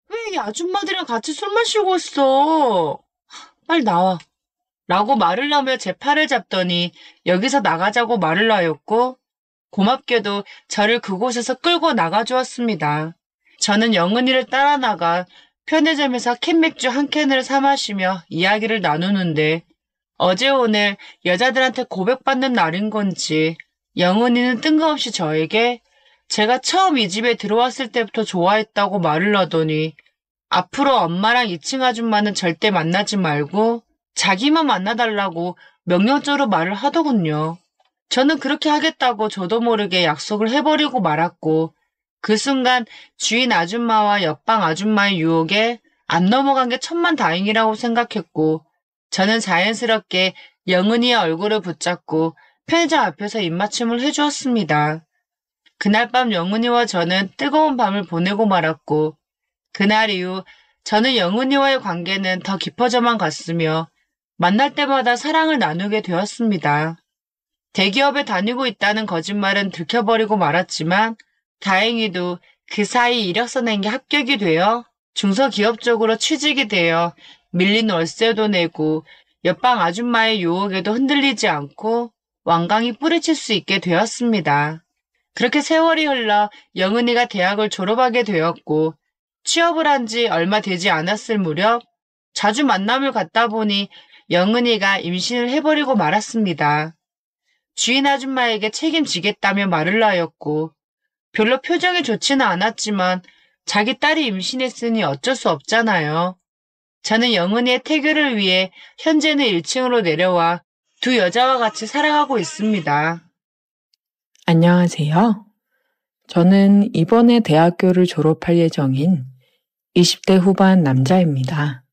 왜 이 아줌마들이랑 같이 술 마시고 있어? 빨리 나와. 라고 말을 하며 제 팔을 잡더니 여기서 나가자고 말을 하였고 고맙게도 저를 그곳에서 끌고 나가주었습니다. 저는 영은이를 따라 나가 편의점에서 캔맥주 한 캔을 사 마시며 이야기를 나누는데 어제 오늘 여자들한테 고백받는 날인 건지 영은이는 뜬금없이 저에게 제가 처음 이 집에 들어왔을 때부터 좋아했다고 말을 하더니 앞으로 엄마랑 2층 아줌마는 절대 만나지 말고 자기만 만나달라고 명령적으로 말을 하더군요. 저는 그렇게 하겠다고 저도 모르게 약속을 해버리고 말았고 그 순간 주인 아줌마와 옆방 아줌마의 유혹에 안 넘어간 게 천만다행이라고 생각했고 저는 자연스럽게 영은이의 얼굴을 붙잡고 편의점 앞에서 입맞춤을 해주었습니다. 그날 밤 영은이와 저는 뜨거운 밤을 보내고 말았고 그날 이후 저는 영은이와의 관계는 더 깊어져만 갔으며 만날 때마다 사랑을 나누게 되었습니다. 대기업에 다니고 있다는 거짓말은 들켜버리고 말았지만 다행히도 그 사이 이력서 낸 게 합격이 되어 중소기업 쪽으로 취직이 되어 밀린 월세도 내고 옆방 아줌마의 유혹에도 흔들리지 않고 완강히 뿌리칠 수 있게 되었습니다. 그렇게 세월이 흘러 영은이가 대학을 졸업하게 되었고 취업을 한 지 얼마 되지 않았을 무렵 자주 만남을 갖다 보니 영은이가 임신을 해버리고 말았습니다. 주인 아줌마에게 책임지겠다며 말을 하였고 별로 표정이 좋지는 않았지만 자기 딸이 임신했으니 어쩔 수 없잖아요. 저는 영은이의 태교를 위해 현재는 1층으로 내려와 두 여자와 같이 살아가고 있습니다. 안녕하세요. 저는 이번에 대학교를 졸업할 예정인 20대 후반 남자입니다.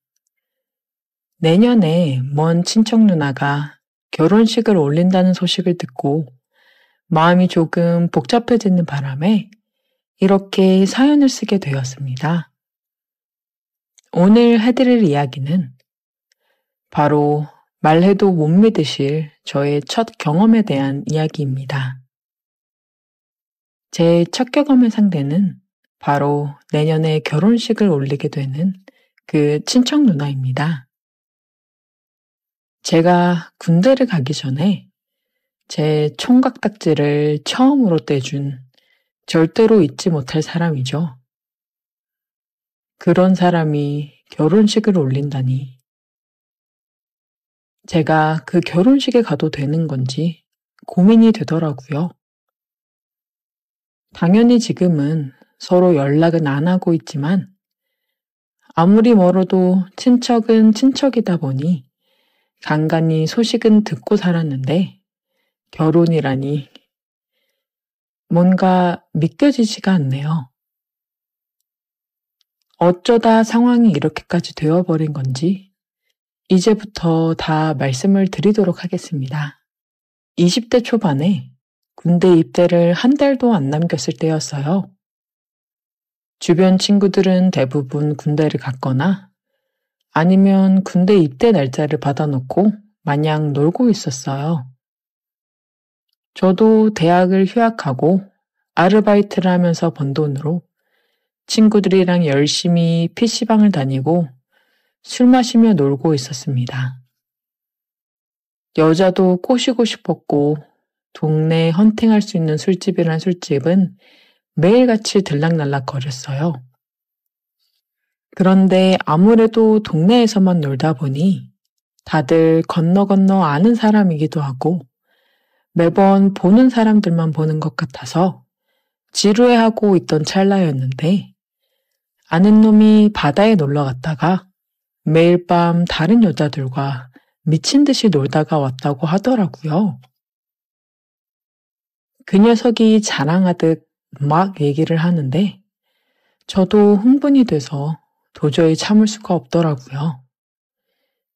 내년에 먼 친척 누나가 결혼식을 올린다는 소식을 듣고 마음이 조금 복잡해지는 바람에 이렇게 사연을 쓰게 되었습니다. 오늘 해드릴 이야기는 바로 말해도 못 믿으실 저의 첫 경험에 대한 이야기입니다. 제 첫 경험의 상대는 바로 내년에 결혼식을 올리게 되는 그 친척 누나입니다. 제가 군대를 가기 전에 제 총각딱지를 처음으로 떼준 절대로 잊지 못할 사람이죠. 그런 사람이 결혼식을 올린다니. 제가 그 결혼식에 가도 되는 건지 고민이 되더라고요. 당연히 지금은 서로 연락은 안 하고 있지만 아무리 멀어도 친척은 친척이다 보니 간간히 소식은 듣고 살았는데 결혼이라니 뭔가 믿겨지지가 않네요. 어쩌다 상황이 이렇게까지 되어버린 건지 이제부터 다 말씀을 드리도록 하겠습니다. 20대 초반에 군대 입대를 한 달도 안 남겼을 때였어요. 주변 친구들은 대부분 군대를 갔거나 아니면 군대 입대 날짜를 받아놓고 마냥 놀고 있었어요. 저도 대학을 휴학하고 아르바이트를 하면서 번 돈으로 친구들이랑 열심히 PC방을 다니고 술 마시며 놀고 있었습니다. 여자도 꼬시고 싶었고 동네에 헌팅할 수 있는 술집이란 술집은 매일같이 들락날락 거렸어요. 그런데 아무래도 동네에서만 놀다 보니 다들 건너 아는 사람이기도 하고 매번 보는 사람들만 보는 것 같아서 지루해하고 있던 찰나였는데 아는 놈이 바다에 놀러 갔다가 매일 밤 다른 여자들과 미친 듯이 놀다가 왔다고 하더라고요. 그 녀석이 자랑하듯 막 얘기를 하는데 저도 흥분이 돼서 도저히 참을 수가 없더라고요.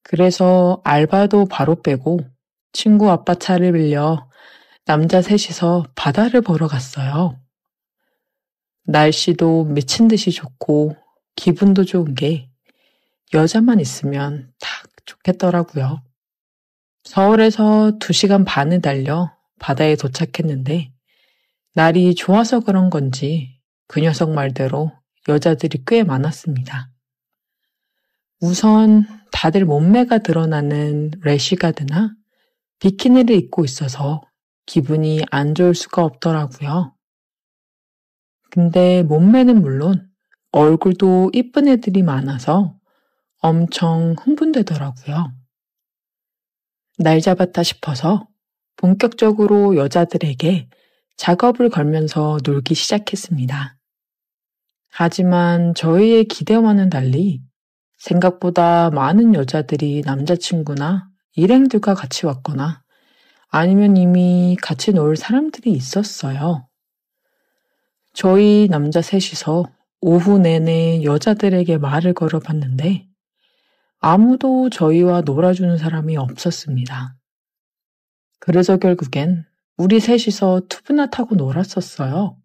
그래서 알바도 바로 빼고 친구 아빠 차를 빌려 남자 셋이서 바다를 보러 갔어요. 날씨도 미친 듯이 좋고 기분도 좋은 게 여자만 있으면 딱 좋겠더라고요. 서울에서 2시간 반을 달려 바다에 도착했는데 날이 좋아서 그런 건지 그 녀석 말대로 여자들이 꽤 많았습니다. 우선 다들 몸매가 드러나는 래시가드나 비키니를 입고 있어서 기분이 안 좋을 수가 없더라고요. 근데 몸매는 물론 얼굴도 이쁜 애들이 많아서 엄청 흥분되더라고요. 날 잡았다 싶어서 본격적으로 여자들에게 작업을 걸면서 놀기 시작했습니다. 하지만 저희의 기대와는 달리 생각보다 많은 여자들이 남자친구나 일행들과 같이 왔거나 아니면 이미 같이 놀 사람들이 있었어요. 저희 남자 셋이서 오후 내내 여자들에게 말을 걸어봤는데 아무도 저희와 놀아주는 사람이 없었습니다. 그래서 결국엔 우리 셋이서 투브나 타고 놀았었어요.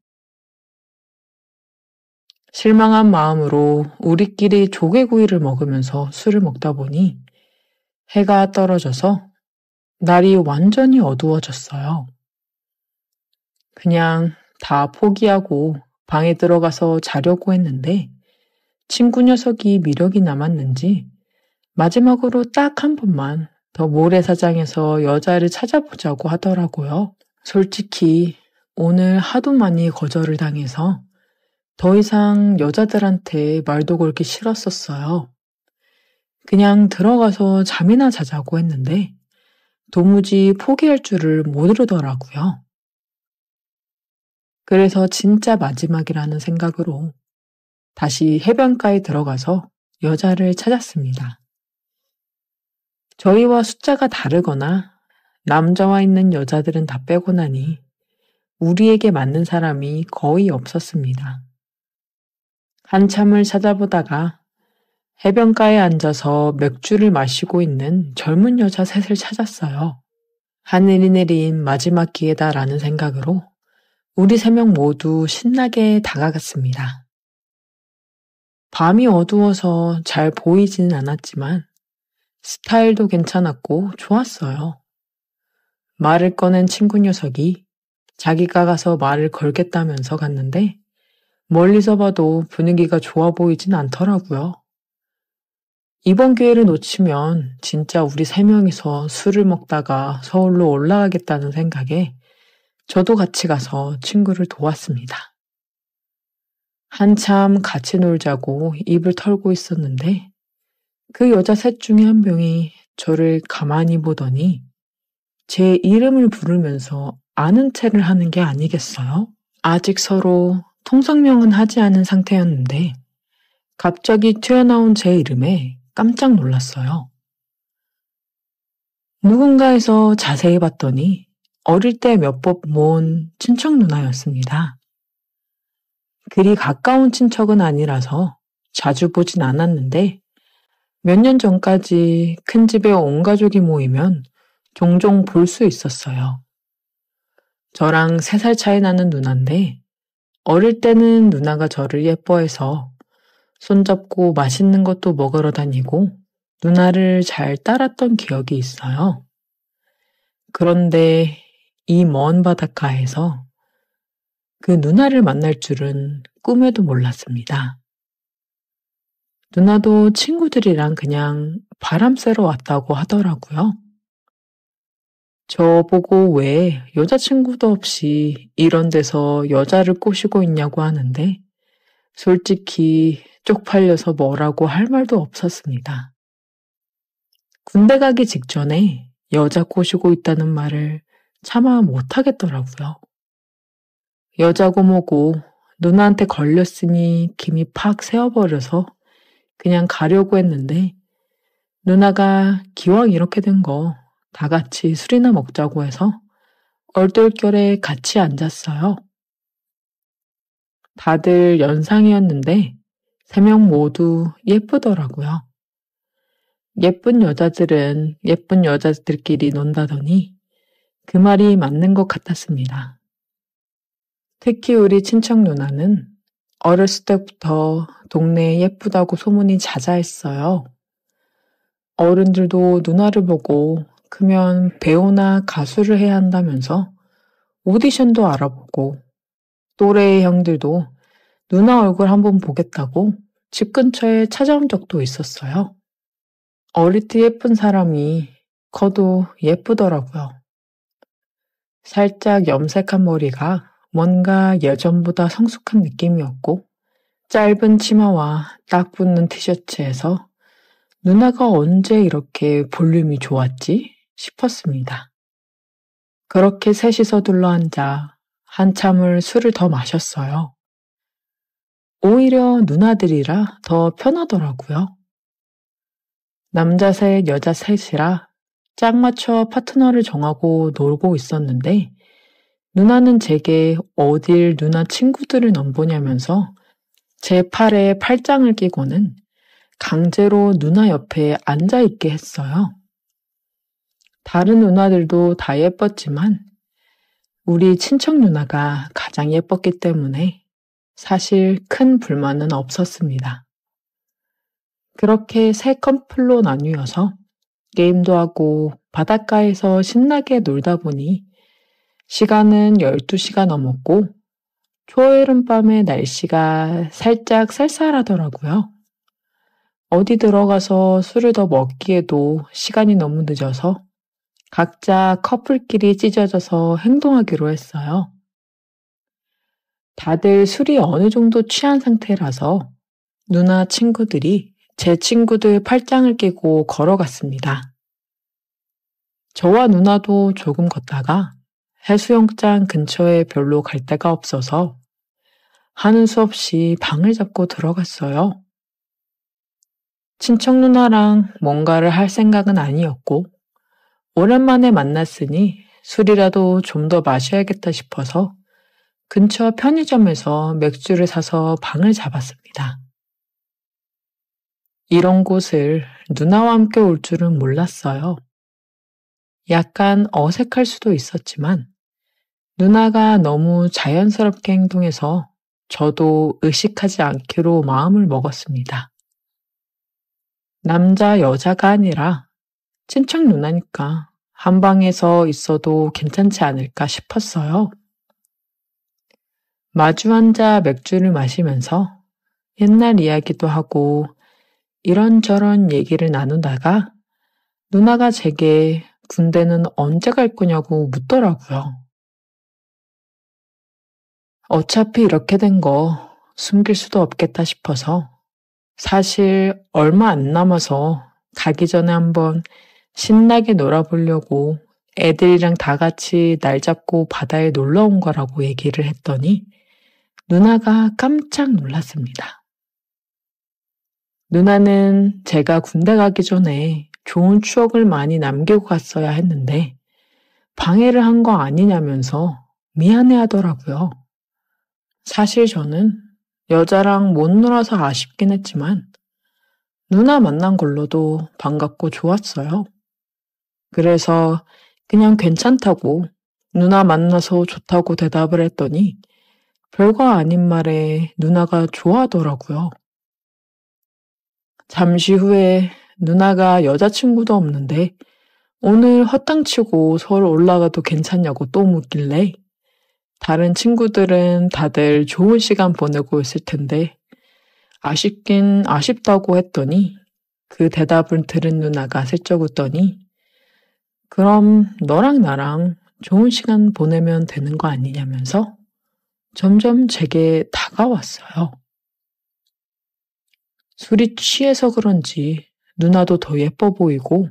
실망한 마음으로 우리끼리 조개구이를 먹으면서 술을 먹다 보니 해가 떨어져서 날이 완전히 어두워졌어요. 그냥 다 포기하고 방에 들어가서 자려고 했는데 친구 녀석이 미력이 남았는지 마지막으로 딱 한 번만 더 모래사장에서 여자를 찾아보자고 하더라고요. 솔직히 오늘 하도 많이 거절을 당해서 더 이상 여자들한테 말도 걸기 싫었었어요. 그냥 들어가서 잠이나 자자고 했는데 도무지 포기할 줄을 모르더라고요. 그래서 진짜 마지막이라는 생각으로 다시 해변가에 들어가서 여자를 찾았습니다. 저희와 숫자가 다르거나 남자와 있는 여자들은 다 빼고 나니 우리에게 맞는 사람이 거의 없었습니다. 한참을 찾아보다가 해변가에 앉아서 맥주를 마시고 있는 젊은 여자 셋을 찾았어요. 하늘이 내린 마지막 기회다라는 생각으로 우리 3명 모두 신나게 다가갔습니다. 밤이 어두워서 잘 보이지는 않았지만 스타일도 괜찮았고 좋았어요. 말을 꺼낸 친구 녀석이 자기가 가서 말을 걸겠다면서 갔는데 멀리서 봐도 분위기가 좋아 보이진 않더라고요. 이번 기회를 놓치면 진짜 우리 3명이서 술을 먹다가 서울로 올라가겠다는 생각에 저도 같이 가서 친구를 도왔습니다. 한참 같이 놀자고 입을 털고 있었는데 그 여자 셋 중에 한 명이 저를 가만히 보더니 제 이름을 부르면서 아는 체를 하는 게 아니겠어요? 아직 서로 통성명은 하지 않은 상태였는데 갑자기 튀어나온 제 이름에 깜짝 놀랐어요. 누군가에서 자세히 봤더니 어릴 때 몇 번 모은 친척 누나였습니다. 그리 가까운 친척은 아니라서 자주 보진 않았는데 몇 년 전까지 큰 집에 온 가족이 모이면 종종 볼 수 있었어요. 저랑 3살 차이 나는 누나인데 어릴 때는 누나가 저를 예뻐해서 손잡고 맛있는 것도 먹으러 다니고 누나를 잘 따랐던 기억이 있어요. 그런데 이 먼 바닷가에서 그 누나를 만날 줄은 꿈에도 몰랐습니다. 누나도 친구들이랑 그냥 바람 쐬러 왔다고 하더라고요. 저보고 왜 여자친구도 없이 이런 데서 여자를 꼬시고 있냐고 하는데 솔직히 쪽팔려서 뭐라고 할 말도 없었습니다. 군대 가기 직전에 여자 꼬시고 있다는 말을 차마 못하겠더라고요. 여자고 뭐고 누나한테 걸렸으니 김이 팍 새어버려서 그냥 가려고 했는데 누나가 기왕 이렇게 된 거 다 같이 술이나 먹자고 해서 얼떨결에 같이 앉았어요. 다들 연상이었는데 3명 모두 예쁘더라고요. 예쁜 여자들은 예쁜 여자들끼리 논다더니 그 말이 맞는 것 같았습니다. 특히 우리 친척 누나는 어렸을 때부터 동네에 예쁘다고 소문이 자자했어요. 어른들도 누나를 보고 크면 배우나 가수를 해야 한다면서 오디션도 알아보고 또래의 형들도 누나 얼굴 한번 보겠다고 집 근처에 찾아온 적도 있었어요. 어릴 때 예쁜 사람이 커도 예쁘더라고요. 살짝 염색한 머리가 뭔가 예전보다 성숙한 느낌이었고 짧은 치마와 딱 붙는 티셔츠에서 누나가 언제 이렇게 볼륨이 좋았지 싶었습니다. 그렇게 셋이서 둘러앉아 한참을 술을 더 마셨어요. 오히려 누나들이라 더 편하더라고요. 남자 셋, 여자 셋이라 짝 맞춰 파트너를 정하고 놀고 있었는데 누나는 제게 어딜 누나 친구들을 넘보냐면서 제 팔에 팔짱을 끼고는 강제로 누나 옆에 앉아있게 했어요. 다른 누나들도 다 예뻤지만 우리 친척 누나가 가장 예뻤기 때문에 사실 큰 불만은 없었습니다. 그렇게 세 커플로 나뉘어서 게임도 하고 바닷가에서 신나게 놀다 보니 시간은 12시가 넘었고 초여름밤의 날씨가 살짝 쌀쌀하더라고요. 어디 들어가서 술을 더 먹기에도 시간이 너무 늦어서 각자 커플끼리 찢어져서 행동하기로 했어요. 다들 술이 어느 정도 취한 상태라서 누나 친구들이 제 친구들 팔짱을 끼고 걸어갔습니다. 저와 누나도 조금 걷다가 해수욕장 근처에 별로 갈 데가 없어서 하는 수 없이 방을 잡고 들어갔어요. 친척 누나랑 뭔가를 할 생각은 아니었고 오랜만에 만났으니 술이라도 좀 더 마셔야겠다 싶어서 근처 편의점에서 맥주를 사서 방을 잡았습니다. 이런 곳을 누나와 함께 올 줄은 몰랐어요. 약간 어색할 수도 있었지만 누나가 너무 자연스럽게 행동해서 저도 의식하지 않기로 마음을 먹었습니다. 남자, 여자가 아니라 친척 누나니까 한 방에서 있어도 괜찮지 않을까 싶었어요. 마주 앉아 맥주를 마시면서 옛날 이야기도 하고 이런저런 얘기를 나누다가 누나가 제게 군대는 언제 갈 거냐고 묻더라고요. 어차피 이렇게 된 거 숨길 수도 없겠다 싶어서 사실 얼마 안 남아서 가기 전에 한번 신나게 놀아보려고 애들이랑 다 같이 날 잡고 바다에 놀러 온 거라고 얘기를 했더니 누나가 깜짝 놀랐습니다. 누나는 제가 군대 가기 전에 좋은 추억을 많이 남기고 갔어야 했는데 방해를 한 거 아니냐면서 미안해 하더라고요. 사실 저는 여자랑 못 놀아서 아쉽긴 했지만 누나 만난 걸로도 반갑고 좋았어요. 그래서 그냥 괜찮다고 누나 만나서 좋다고 대답을 했더니 별거 아닌 말에 누나가 좋아하더라고요. 잠시 후에 누나가 여자친구도 없는데 오늘 헛땅치고 서울 올라가도 괜찮냐고 또 묻길래 다른 친구들은 다들 좋은 시간 보내고 있을 텐데 아쉽긴 아쉽다고 했더니 그 대답을 들은 누나가 슬쩍 웃더니 그럼 너랑 나랑 좋은 시간 보내면 되는 거 아니냐면서 점점 제게 다가왔어요. 술이 취해서 그런지 누나도 더 예뻐 보이고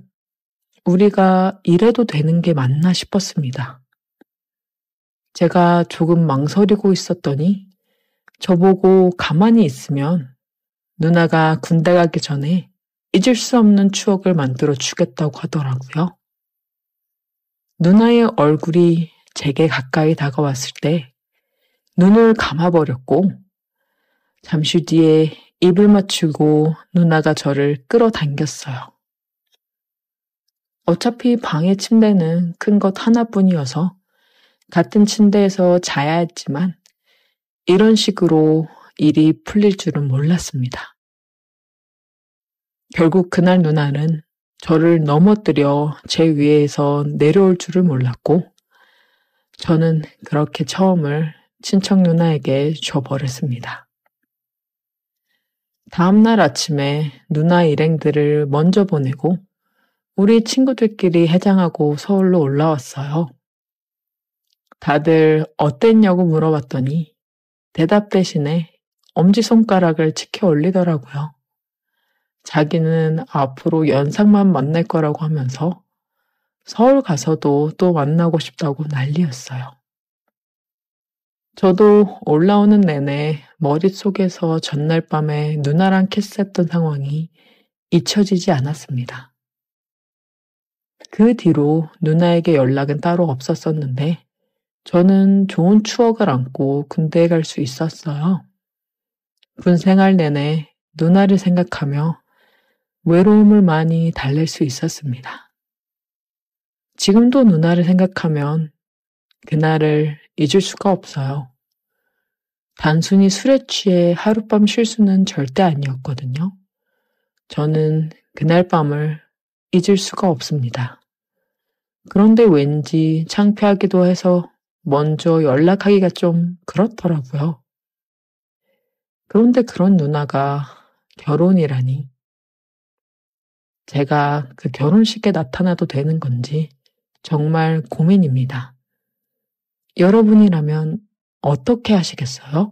우리가 이래도 되는 게 맞나 싶었습니다. 제가 조금 망설이고 있었더니 저보고 가만히 있으면 누나가 군대 가기 전에 잊을 수 없는 추억을 만들어 주겠다고 하더라고요. 누나의 얼굴이 제게 가까이 다가왔을 때 눈을 감아버렸고 잠시 뒤에 입을 맞추고 누나가 저를 끌어당겼어요. 어차피 방의 침대는 큰 것 하나뿐이어서 같은 침대에서 자야 했지만 이런 식으로 일이 풀릴 줄은 몰랐습니다. 결국 그날 누나는 저를 넘어뜨려 제 위에서 내려올 줄을 몰랐고 저는 그렇게 처음을 친척 누나에게 줘버렸습니다. 다음날 아침에 누나 일행들을 먼저 보내고 우리 친구들끼리 해장하고 서울로 올라왔어요. 다들 어땠냐고 물어봤더니 대답 대신에 엄지손가락을 치켜 올리더라고요. 자기는 앞으로 연상만 만날 거라고 하면서 서울 가서도 또 만나고 싶다고 난리였어요. 저도 올라오는 내내 머릿속에서 전날 밤에 누나랑 키스했던 상황이 잊혀지지 않았습니다. 그 뒤로 누나에게 연락은 따로 없었었는데 저는 좋은 추억을 안고 군대에 갈 수 있었어요. 군 생활 내내 누나를 생각하며 외로움을 많이 달랠 수 있었습니다. 지금도 누나를 생각하면 그날을 잊을 수가 없어요. 단순히 술에 취해 하룻밤 실수는 절대 아니었거든요. 저는 그날 밤을 잊을 수가 없습니다. 그런데 왠지 창피하기도 해서 먼저 연락하기가 좀 그렇더라고요. 그런데 그런 누나가 결혼이라니. 제가 그 결혼식에 나타나도 되는 건지 정말 고민입니다. 여러분이라면 어떻게 하시겠어요?